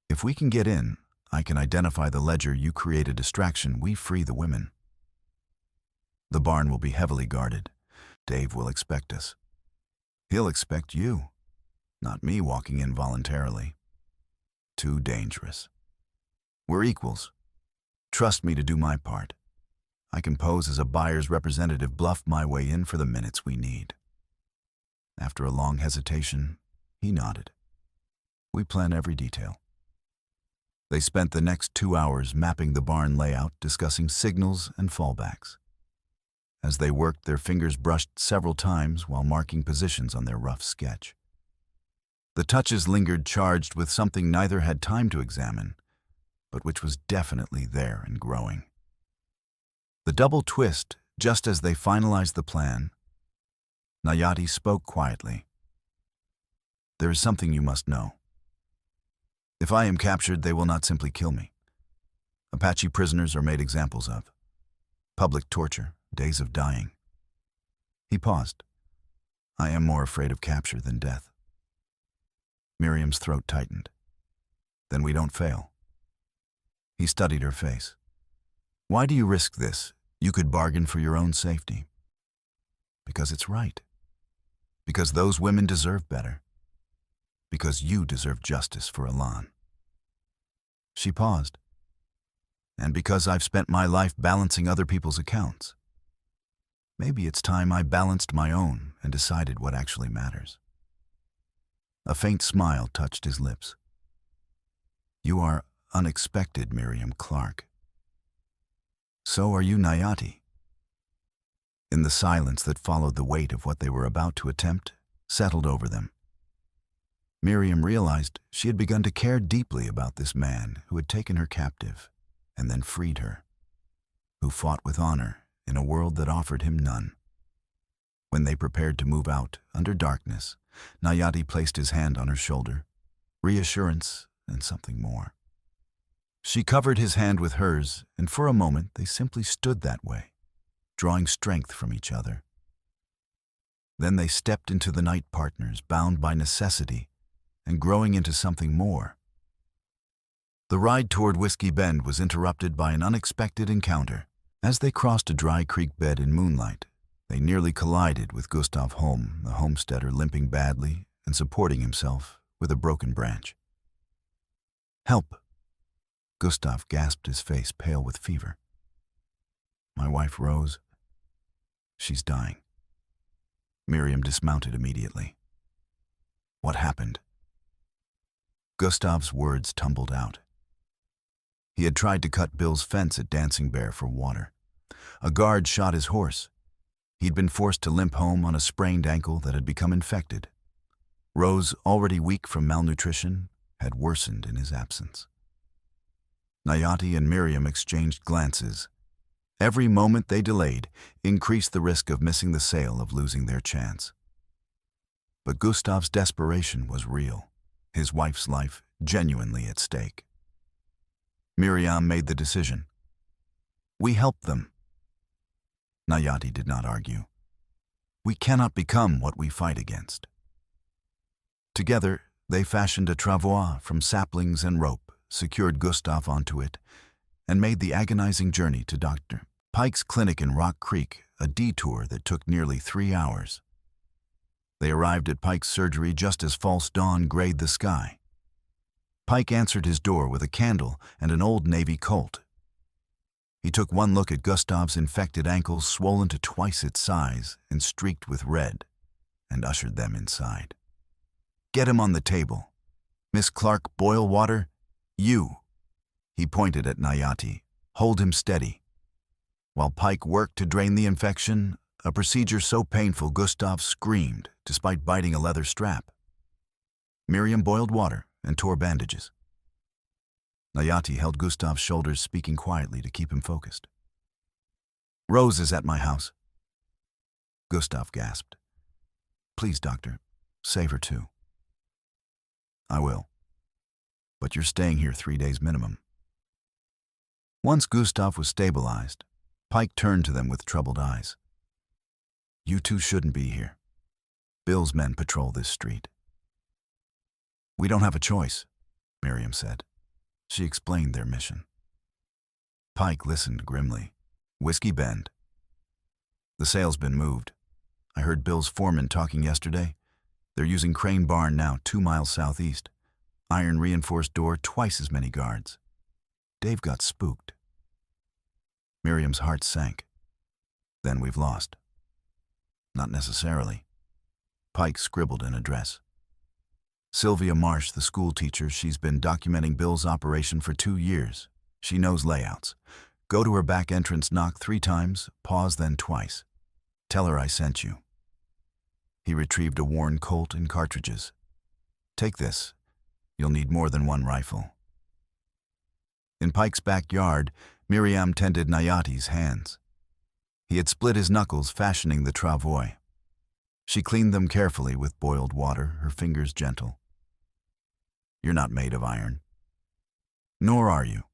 If we can get in, I can identify the ledger, you create a distraction, we free the women. The barn will be heavily guarded. Dave will expect us. He'll expect you, not me walking in voluntarily. Too dangerous. We're equals. Trust me to do my part. I can pose as a buyer's representative, bluff my way in for the minutes we need. After a long hesitation, he nodded. We plan every detail. They spent the next 2 hours mapping the barn layout, discussing signals and fallbacks. As they worked, their fingers brushed several times while marking positions on their rough sketch. The touches lingered, charged with something neither had time to examine, but which was definitely there and growing. The double twist, just as they finalized the plan, Nayati spoke quietly. There is something you must know. If I am captured, they will not simply kill me. Apache prisoners are made examples of. Public torture, days of dying. He paused. I am more afraid of capture than death. Miriam's throat tightened. Then we don't fail. He studied her face. Why do you risk this? You could bargain for your own safety. Because it's right. Because those women deserve better. Because you deserve justice for Alan. She paused. And because I've spent my life balancing other people's accounts. Maybe it's time I balanced my own and decided what actually matters. A faint smile touched his lips. You are unexpected, Miriam Clark. So are you, Nayati. In the silence that followed, the weight of what they were about to attempt settled over them. Miriam realized she had begun to care deeply about this man who had taken her captive and then freed her, who fought with honor in a world that offered him none. When they prepared to move out under darkness, Nayati placed his hand on her shoulder, reassurance and something more. She covered his hand with hers, and for a moment they simply stood that way, drawing strength from each other. Then they stepped into the night partners, bound by necessity and growing into something more. The ride toward Whiskey Bend was interrupted by an unexpected encounter. As they crossed a dry creek bed in moonlight, they nearly collided with Gustav Holm, the homesteader, limping badly and supporting himself with a broken branch. "Help!" Gustav gasped, his face pale with fever. "My wife, Rose, she's dying." Miriam dismounted immediately. "What happened?" Gustav's words tumbled out. He had tried to cut Bill's fence at Dancing Bear for water. A guard shot his horse. He'd been forced to limp home on a sprained ankle that had become infected. Rose, already weak from malnutrition, had worsened in his absence. Nayati and Miriam exchanged glances. Every moment they delayed increased the risk of missing the sale, of losing their chance. But Gustav's desperation was real, his wife's life genuinely at stake. Miriam made the decision. "We help them." Nayati did not argue. "We cannot become what we fight against." Together, they fashioned a travois from saplings and rope, secured Gustav onto it, and made the agonizing journey to Dr. Pike's clinic in Rock Creek, a detour that took nearly 3 hours. They arrived at Pike's surgery just as false dawn grayed the sky. Pike answered his door with a candle and an old Navy Colt. He took one look at Gustav's infected ankles, swollen to twice its size and streaked with red, and ushered them inside. "Get him on the table. Miss Clark, boil water. You." He pointed at Nayati. "Hold him steady." While Pike worked to drain the infection, a procedure so painful Gustav screamed despite biting a leather strap. Miriam boiled water and tore bandages. Nayati held Gustav's shoulders, speaking quietly to keep him focused. "Rose is at my house." Gustav gasped. "Please, doctor, save her too." "I will. But you're staying here 3 days minimum." Once Gustav was stabilized, Pike turned to them with troubled eyes. "You two shouldn't be here. Bill's men patrol this street." "We don't have a choice," Miriam said. She explained their mission. Pike listened grimly. "Whiskey Bend. The sale's been moved. I heard Bill's foreman talking yesterday. They're using Crane Barn now, 2 miles southeast. Iron reinforced door, twice as many guards. Dave got spooked." Miriam's heart sank. "Then we've lost." "Not necessarily." Pike scribbled an address. "Sylvia Marsh, the school teacher, she's been documenting Bill's operation for 2 years. She knows layouts. Go to her back entrance, knock 3 times, pause, then twice. Tell her I sent you." He retrieved a worn Colt and cartridges. "Take this. You'll need more than 1 rifle." In Pike's backyard, Miriam tended Nayati's hands. He had split his knuckles fashioning the travois. She cleaned them carefully with boiled water, her fingers gentle. "You're not made of iron." "Nor are you."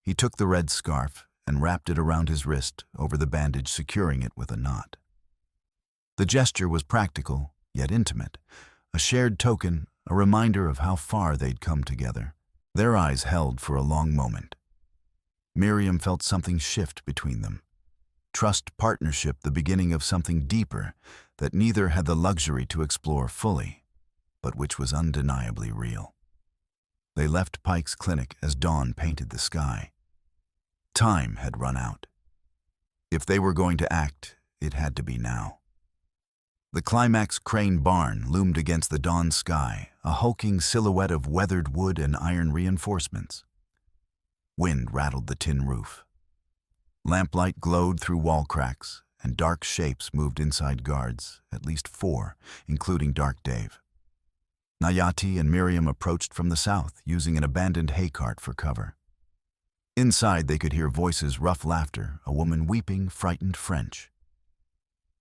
He took the red scarf and wrapped it around his wrist, over the bandage, securing it with a knot. The gesture was practical, yet intimate, a shared token, a reminder of how far they'd come together. Their eyes held for a long moment. Miriam felt something shift between them. Trust, partnership, the beginning of something deeper that neither had the luxury to explore fully, but which was undeniably real. They left Pike's clinic as dawn painted the sky. Time had run out. If they were going to act, it had to be now. The climax Crane Barn loomed against the dawn sky, a hulking silhouette of weathered wood and iron reinforcements. Wind rattled the tin roof. Lamplight glowed through wall cracks, and dark shapes moved inside guards, at least 4, including Dark Dave. Nayati and Miriam approached from the south, using an abandoned hay cart for cover. Inside, they could hear voices, rough laughter, a woman weeping, frightened French.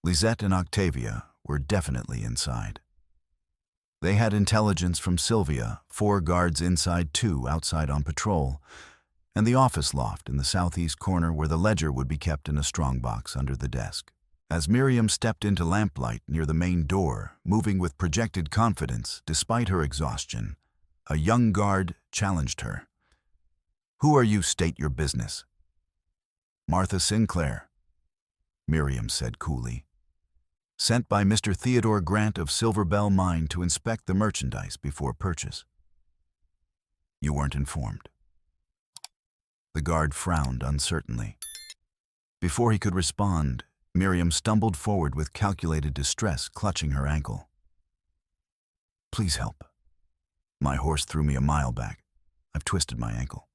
Lisette and Octavia were definitely inside. They had intelligence from Sylvia, 4 guards inside, 2 outside on patrol, and the office loft in the southeast corner where the ledger would be kept in a strongbox under the desk. As Miriam stepped into lamplight near the main door, moving with projected confidence despite her exhaustion, a young guard challenged her. "Who are you? State your business." "Martha Sinclair," Miriam said coolly. "Sent by Mr. Theodore Grant of Silver Bell Mine to inspect the merchandise before purchase." "You weren't informed." The guard frowned uncertainly. Before he could respond, Miriam stumbled forward with calculated distress clutching her ankle. "Please help. My horse threw me a mile back. I've twisted my ankle."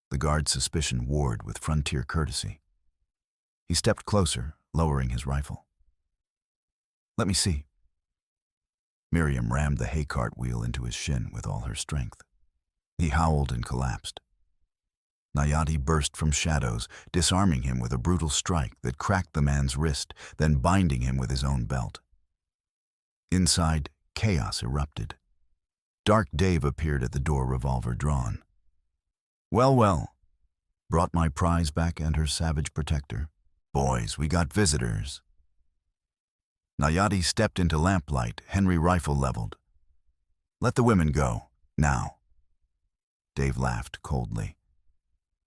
The guard's suspicion warred with frontier courtesy. He stepped closer, lowering his rifle. "Let me see." Miriam rammed the hay cart wheel into his shin with all her strength. He howled and collapsed. Nayati burst from shadows, disarming him with a brutal strike that cracked the man's wrist, then binding him with his own belt. Inside, chaos erupted. Dark Dave appeared at the door, revolver drawn. "Well, well. Brought my prize back and her savage protector. Boys, we got visitors." Nayati stepped into lamplight, Henry rifle leveled. "Let the women go, now." Dave laughed coldly.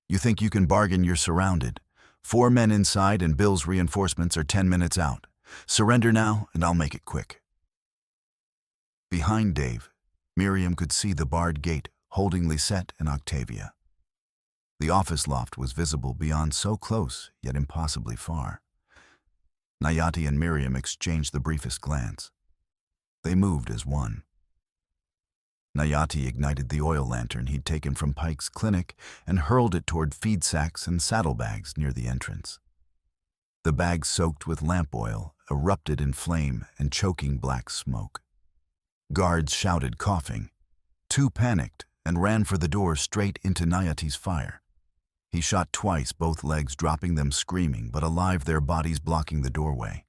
"You think you can bargain? You're surrounded. 4 men inside and Bill's reinforcements are 10 minutes out. Surrender now and I'll make it quick." Behind Dave, Miriam could see the barred gate holding Lisette and Octavia. The office loft was visible beyond, so close yet impossibly far. Nayati and Miriam exchanged the briefest glance. They moved as one. Nayati ignited the oil lantern he'd taken from Pike's clinic and hurled it toward feed sacks and saddlebags near the entrance. The bags, soaked with lamp oil, erupted in flame and choking black smoke. Guards shouted, coughing. 2 panicked and ran for the door straight into Nayati's fire. He shot twice, both legs dropping them screaming, but alive, their bodies blocking the doorway.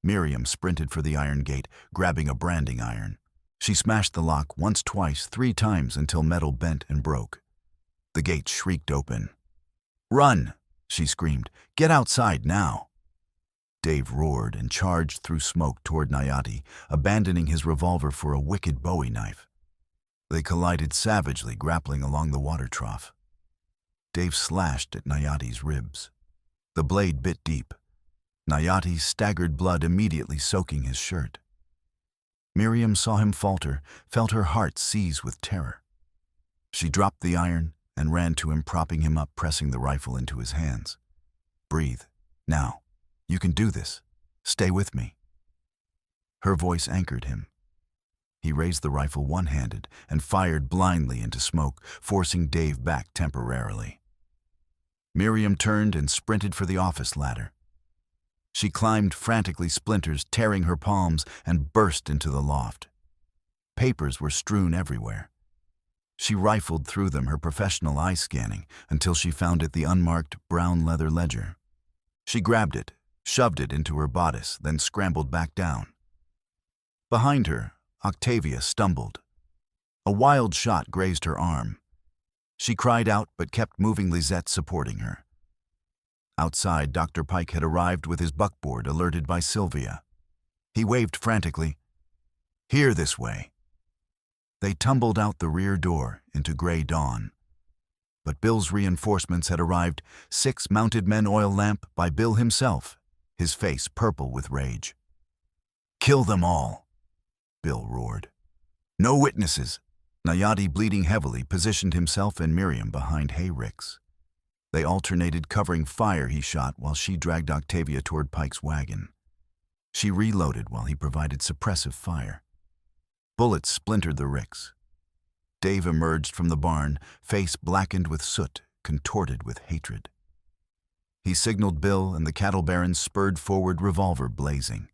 Miriam sprinted for the iron gate, grabbing a branding iron. She smashed the lock once, twice, 3 times until metal bent and broke. The gate shrieked open. "Run!" she screamed. "Get outside now!" Dave roared and charged through smoke toward Nayati, abandoning his revolver for a wicked Bowie knife. They collided savagely, grappling along the water trough. Dave slashed at Nayati's ribs. The blade bit deep. Nayati staggered, blood immediately soaking his shirt. Miriam saw him falter, felt her heart seize with terror. She dropped the iron and ran to him, propping him up, pressing the rifle into his hands. "Breathe. Now. You can do this. Stay with me." Her voice anchored him. He raised the rifle one-handed and fired blindly into smoke, forcing Dave back temporarily. Miriam turned and sprinted for the office ladder. She climbed frantically, splinters tearing her palms, and burst into the loft. Papers were strewn everywhere. She rifled through them, her professional eye scanning, until she found it, the unmarked brown leather ledger. She grabbed it, shoved it into her bodice, then scrambled back down. Behind her, Octavia stumbled. A wild shot grazed her arm. She cried out but kept moving, Lisette supporting her. Outside, Dr. Pike had arrived with his buckboard, alerted by Sylvia. He waved frantically. "Here, this way." They tumbled out the rear door into gray dawn. But Bill's reinforcements had arrived, 6 mounted men, oil lamp by Bill himself, his face purple with rage. "Kill them all," Bill roared. "No witnesses." Nayati, bleeding heavily, positioned himself and Miriam behind hay ricks. They alternated, covering fire he shot while she dragged Octavia toward Pike's wagon. She reloaded while he provided suppressive fire. Bullets splintered the ricks. Dave emerged from the barn, face blackened with soot, contorted with hatred. He signaled Bill, and the cattle baron spurred forward, revolver blazing.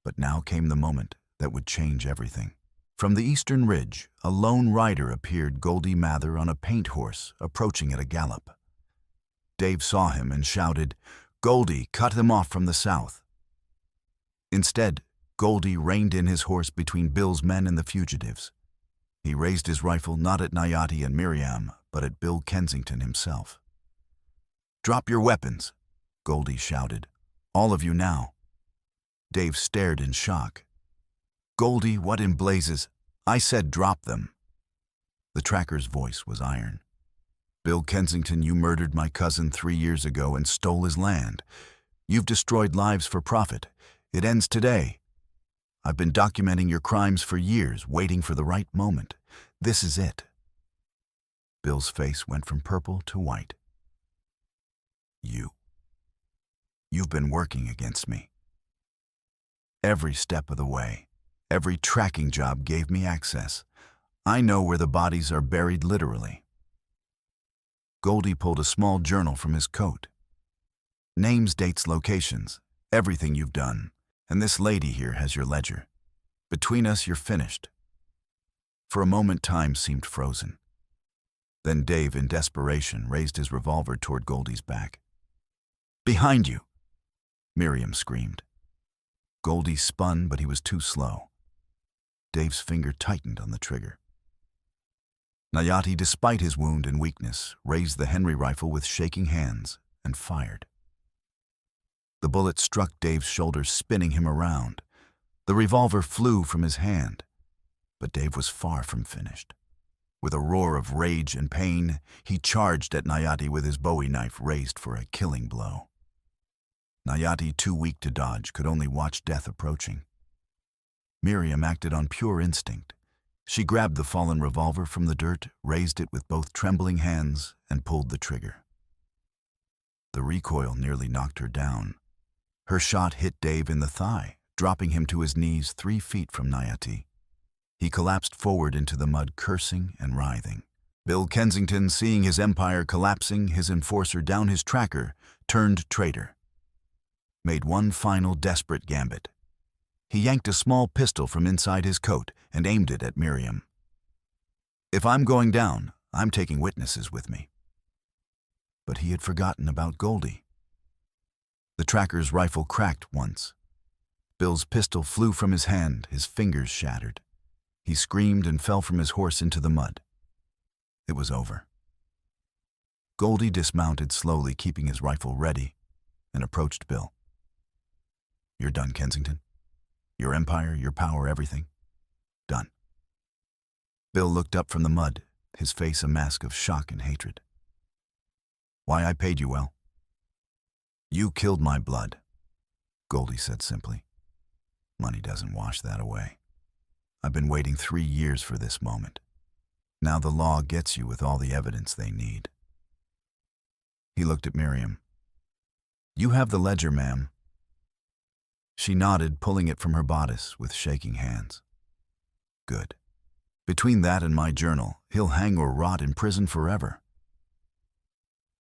But now came the moment that would change everything. From the eastern ridge, a lone rider appeared, Goldie Mather on a paint horse, approaching at a gallop. Dave saw him and shouted, "Goldie, cut them off from the south." Instead, Goldie reined in his horse between Bill's men and the fugitives. He raised his rifle not at Nayati and Miriam, but at Bill Kensington himself. "Drop your weapons," Goldie shouted. "All of you now." Dave stared in shock. "Goldie, what in blazes? I said drop them." The tracker's voice was iron. "Bill Kensington, you murdered my cousin 3 years ago and stole his land. You've destroyed lives for profit. It ends today. I've been documenting your crimes for years, waiting for the right moment. This is it." Bill's face went from purple to white. You've been working against me. Every step of the way, every tracking job gave me access. I know where the bodies are buried literally." Goldie pulled a small journal from his coat. "Names, dates, locations, everything you've done. And this lady here has your ledger. Between us, you're finished." For a moment, time seemed frozen. Then Dave, in desperation, raised his revolver toward Goldie's back. "Behind you!" Miriam screamed. Goldie spun, but he was too slow. Dave's finger tightened on the trigger. Nayati, despite his wound and weakness, raised the Henry rifle with shaking hands and fired. The bullet struck Dave's shoulder, spinning him around. The revolver flew from his hand, but Dave was far from finished. With a roar of rage and pain, he charged at Nayati with his Bowie knife raised for a killing blow. Nayati, too weak to dodge, could only watch death approaching. Miriam acted on pure instinct. She grabbed the fallen revolver from the dirt, raised it with both trembling hands, and pulled the trigger. The recoil nearly knocked her down. Her shot hit Dave in the thigh, dropping him to his knees 3 feet from Nayati. He collapsed forward into the mud, cursing and writhing. Bill Kensington, seeing his empire collapsing, his enforcer down his tracker, turned traitor. Made one final desperate gambit. He yanked a small pistol from inside his coat and aimed it at Miriam. "If I'm going down, I'm taking witnesses with me." But he had forgotten about Goldie. The tracker's rifle cracked once. Bill's pistol flew from his hand, his fingers shattered. He screamed and fell from his horse into the mud. It was over. Goldie dismounted slowly, keeping his rifle ready, and approached Bill. "You're done, Kensington. Your empire, your power, everything. Done." Bill looked up from the mud, his face a mask of shock and hatred. "Why, I paid you well." "You killed my blood," Goldie said simply. "Money doesn't wash that away. I've been waiting 3 years for this moment. Now the law gets you with all the evidence they need." He looked at Miriam. "You have the ledger, ma'am." She nodded, pulling it from her bodice with shaking hands. "Good. Between that and my journal, he'll hang or rot in prison forever."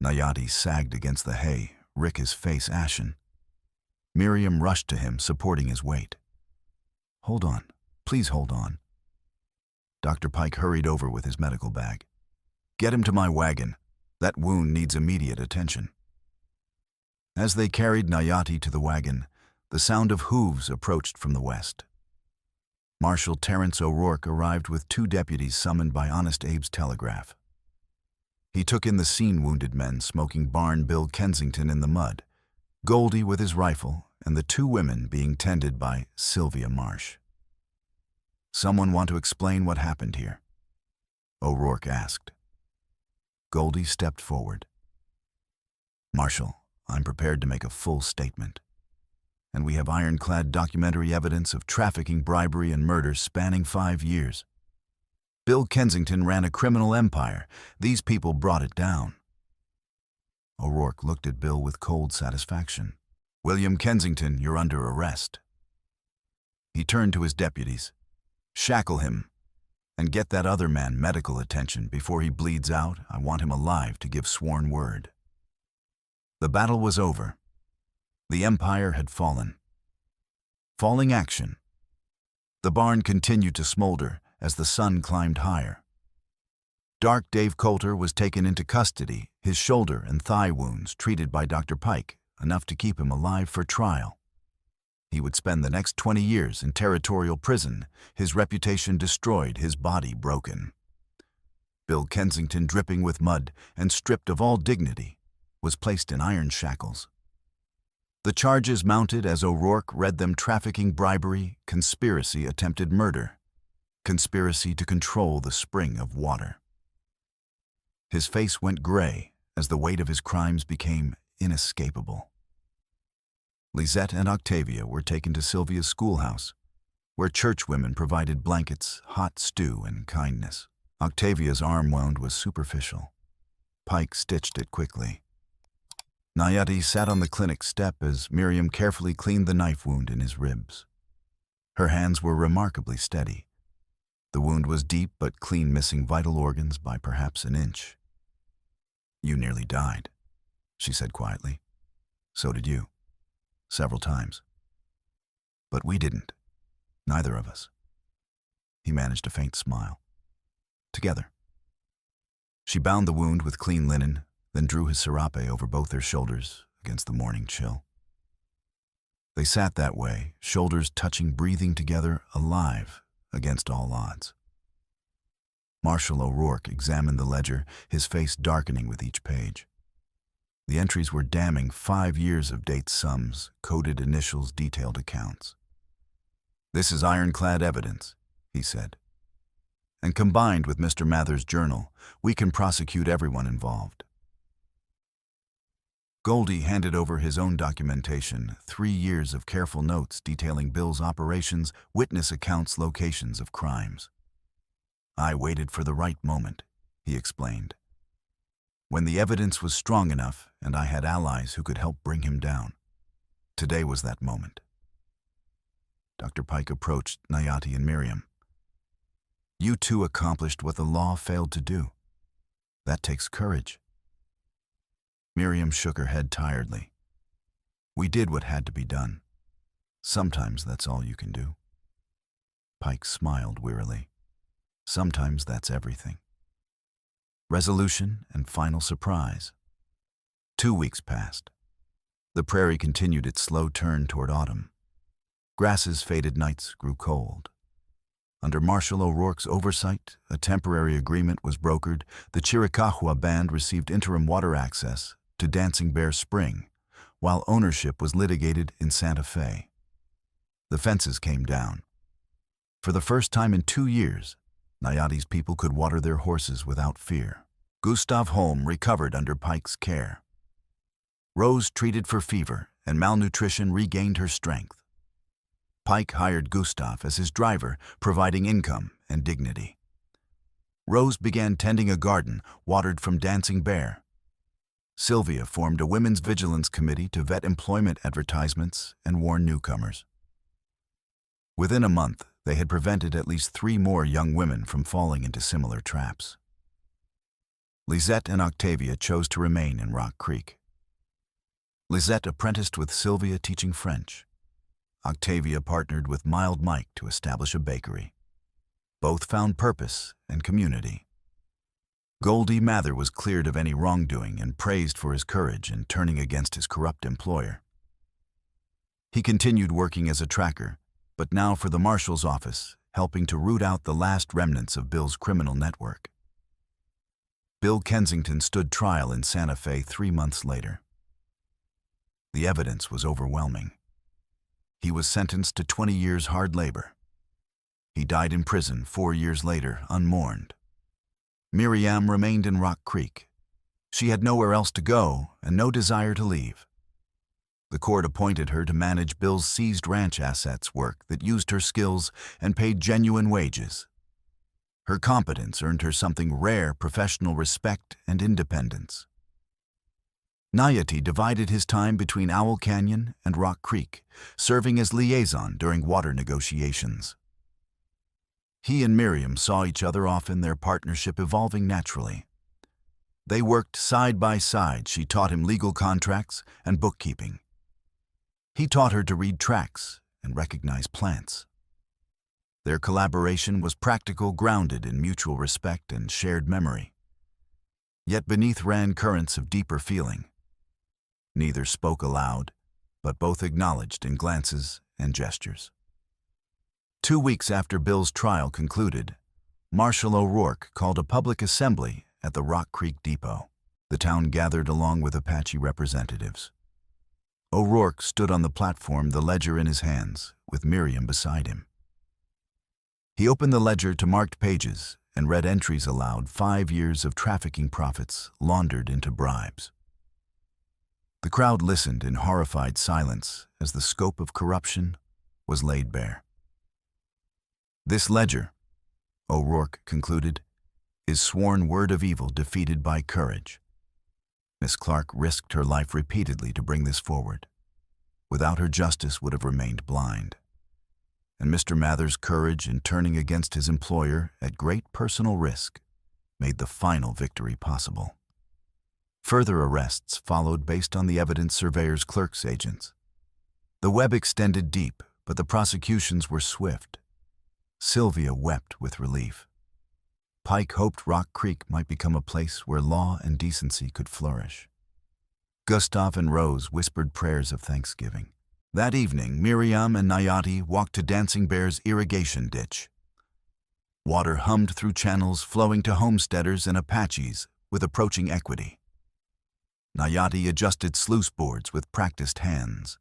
Nayati sagged against the hay, Rick his face ashen. Miriam rushed to him, supporting his weight. "Hold on. Please hold on." Dr. Pike hurried over with his medical bag. "Get him to my wagon. That wound needs immediate attention." As they carried Nayati to the wagon, the sound of hooves approached from the west. Marshal Terrence O'Rourke arrived with 2 deputies summoned by Honest Abe's telegraph. He took in the scene, wounded men smoking barn Bill Kensington in the mud, Goldie with his rifle, and the 2 women being tended by Sylvia Marsh. "Someone want to explain what happened here?" O'Rourke asked. Goldie stepped forward. "Marshal, I'm prepared to make a full statement. And we have ironclad documentary evidence of trafficking, bribery, and murder spanning 5 years. Bill Kensington ran a criminal empire. These people brought it down." O'Rourke looked at Bill with cold satisfaction. "William Kensington, you're under arrest." He turned to his deputies. "Shackle him, and get that other man medical attention before he bleeds out. I want him alive to give sworn word." The battle was over. The empire had fallen. Falling action. The barn continued to smolder as the sun climbed higher. Dark Dave Coulter was taken into custody, his shoulder and thigh wounds treated by Dr. Pike, enough to keep him alive for trial. He would spend the next 20 years in territorial prison, his reputation destroyed, his body broken. Bill Kensington, dripping with mud and stripped of all dignity, was placed in iron shackles. The charges mounted as O'Rourke read them: trafficking, bribery, conspiracy, attempted murder, conspiracy to control the spring of water. His face went gray as the weight of his crimes became inescapable. Lisette and Octavia were taken to Sylvia's schoolhouse, where churchwomen provided blankets, hot stew, and kindness. Octavia's arm wound was superficial. Pike stitched it quickly. Nayati sat on the clinic step as Miriam carefully cleaned the knife wound in his ribs. Her hands were remarkably steady. The wound was deep but clean, missing vital organs by perhaps an inch. "You nearly died," she said quietly. "So did you. Several times. But we didn't. Neither of us." He managed a faint smile. "Together." She bound the wound with clean linen, then drew his serape over both their shoulders against the morning chill. They sat that way, shoulders touching, breathing together, alive against all odds. Marshal O'Rourke examined the ledger, his face darkening with each page. The entries were damning: 5 years of date sums, coded initials, detailed accounts. "This is ironclad evidence," he said. "And combined with Mr. Mather's journal, we can prosecute everyone involved." Goldie handed over his own documentation: 3 years of careful notes detailing Bill's operations, witness accounts, locations of crimes. "I waited for the right moment," he explained. "When the evidence was strong enough and I had allies who could help bring him down. Today was that moment." Dr. Pike approached Nayati and Miriam. "You two accomplished what the law failed to do. That takes courage." Miriam shook her head tiredly. "We did what had to be done. Sometimes that's all you can do." Pike smiled wearily. "Sometimes that's everything." Resolution and final surprise. 2 weeks passed. The prairie continued its slow turn toward autumn. Grasses faded, nights grew cold. Under Marshal O'Rourke's oversight, a temporary agreement was brokered. The Chiricahua Band received interim water access to Dancing Bear Spring, while ownership was litigated in Santa Fe. The fences came down. For the first time in 2 years, Nayati's people could water their horses without fear. Gustav Holm recovered under Pike's care. Rose, treated for fever and malnutrition, regained her strength. Pike hired Gustav as his driver, providing income and dignity. Rose began tending a garden watered from Dancing Bear. Sylvia formed a women's vigilance committee to vet employment advertisements and warn newcomers. Within a month, they had prevented at least 3 more young women from falling into similar traps. Lisette and Octavia chose to remain in Rock Creek. Lisette apprenticed with Sylvia, teaching French. Octavia partnered with Mild Mike to establish a bakery. Both found purpose and community. Goldie Mather was cleared of any wrongdoing and praised for his courage in turning against his corrupt employer. He continued working as a tracker, but now for the marshal's office, helping to root out the last remnants of Bill's criminal network. Bill Kensington stood trial in Santa Fe 3 months later. The evidence was overwhelming. He was sentenced to 20 years hard labor. He died in prison 4 years later, unmourned. Miriam remained in Rock Creek. She had nowhere else to go and no desire to leave. The court appointed her to manage Bill's seized ranch assets, work that used her skills and paid genuine wages. Her competence earned her something rare: professional respect and independence. Nayati divided his time between Owl Canyon and Rock Creek, serving as liaison during water negotiations. He and Miriam saw each other often, their partnership evolving naturally. They worked side by side. She taught him legal contracts and bookkeeping. He taught her to read tracks and recognize plants. Their collaboration was practical, grounded in mutual respect and shared memory. Yet beneath ran currents of deeper feeling. Neither spoke aloud, but both acknowledged in glances and gestures. 2 weeks after Bill's trial concluded, Marshal O'Rourke called a public assembly at the Rock Creek Depot. The town gathered along with Apache representatives. O'Rourke stood on the platform, the ledger in his hands, with Miriam beside him. He opened the ledger to marked pages and read entries aloud, 5 years of trafficking profits laundered into bribes. The crowd listened in horrified silence as the scope of corruption was laid bare. This ledger, O'Rourke concluded, is sworn word of evil defeated by courage. Miss Clark risked her life repeatedly to bring this forward. Without her, justice would have remained blind. And Mr. Mather's courage in turning against his employer at great personal risk made the final victory possible. Further arrests followed based on the evidence surveyor's clerk's agents. The web extended deep, but the prosecutions were swift. Sylvia wept with relief. Pike hoped Rock Creek might become a place where law and decency could flourish. Gustav and Rose whispered prayers of thanksgiving. That evening, Miriam and Nayati walked to Dancing Bear's irrigation ditch. Water hummed through channels flowing to homesteaders and Apaches with approaching equity. Nayati adjusted sluice boards with practiced hands.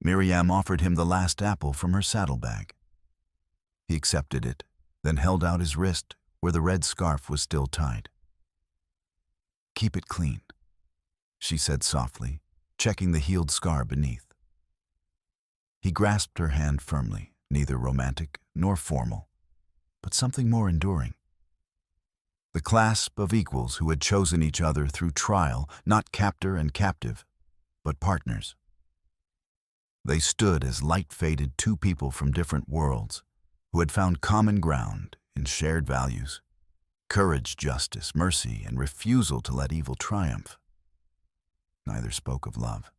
Miriam offered him the last apple from her saddlebag. He accepted it, then held out his wrist where the red scarf was still tied. "Keep it clean," she said softly, checking the healed scar beneath. He grasped her hand firmly, neither romantic nor formal, but something more enduring. The clasp of equals who had chosen each other through trial, not captor and captive, but partners. They stood as light-faded two people from different worlds who had found common ground in shared values: courage, justice, mercy, and refusal to let evil triumph. Neither spoke of love.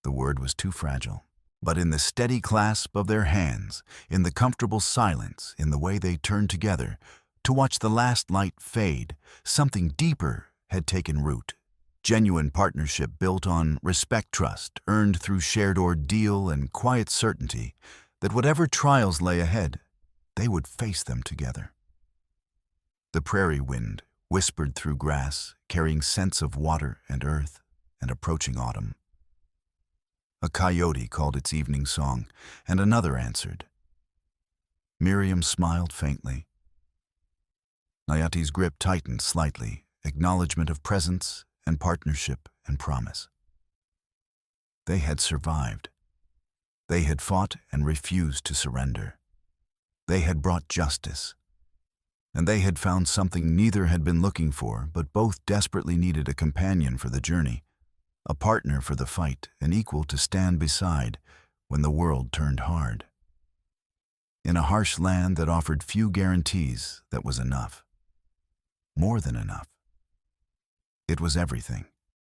The word was too fragile. But in the steady clasp of their hands, in the comfortable silence, in the way they turned together to watch the last light fade, something deeper had taken root. Genuine partnership built on respect, trust, earned through shared ordeal and quiet certainty that whatever trials lay ahead, they would face them together. The prairie wind whispered through grass, carrying scents of water and earth and approaching autumn. A coyote called its evening song, and another answered. Miriam smiled faintly. Nayati's grip tightened slightly, acknowledgement of presence and partnership and promise. They had survived. They had fought and refused to surrender. They had brought justice. And they had found something neither had been looking for, but both desperately needed: a companion for the journey, a partner for the fight, an equal to stand beside when the world turned hard. In a harsh land that offered few guarantees, that was enough. More than enough. It was everything.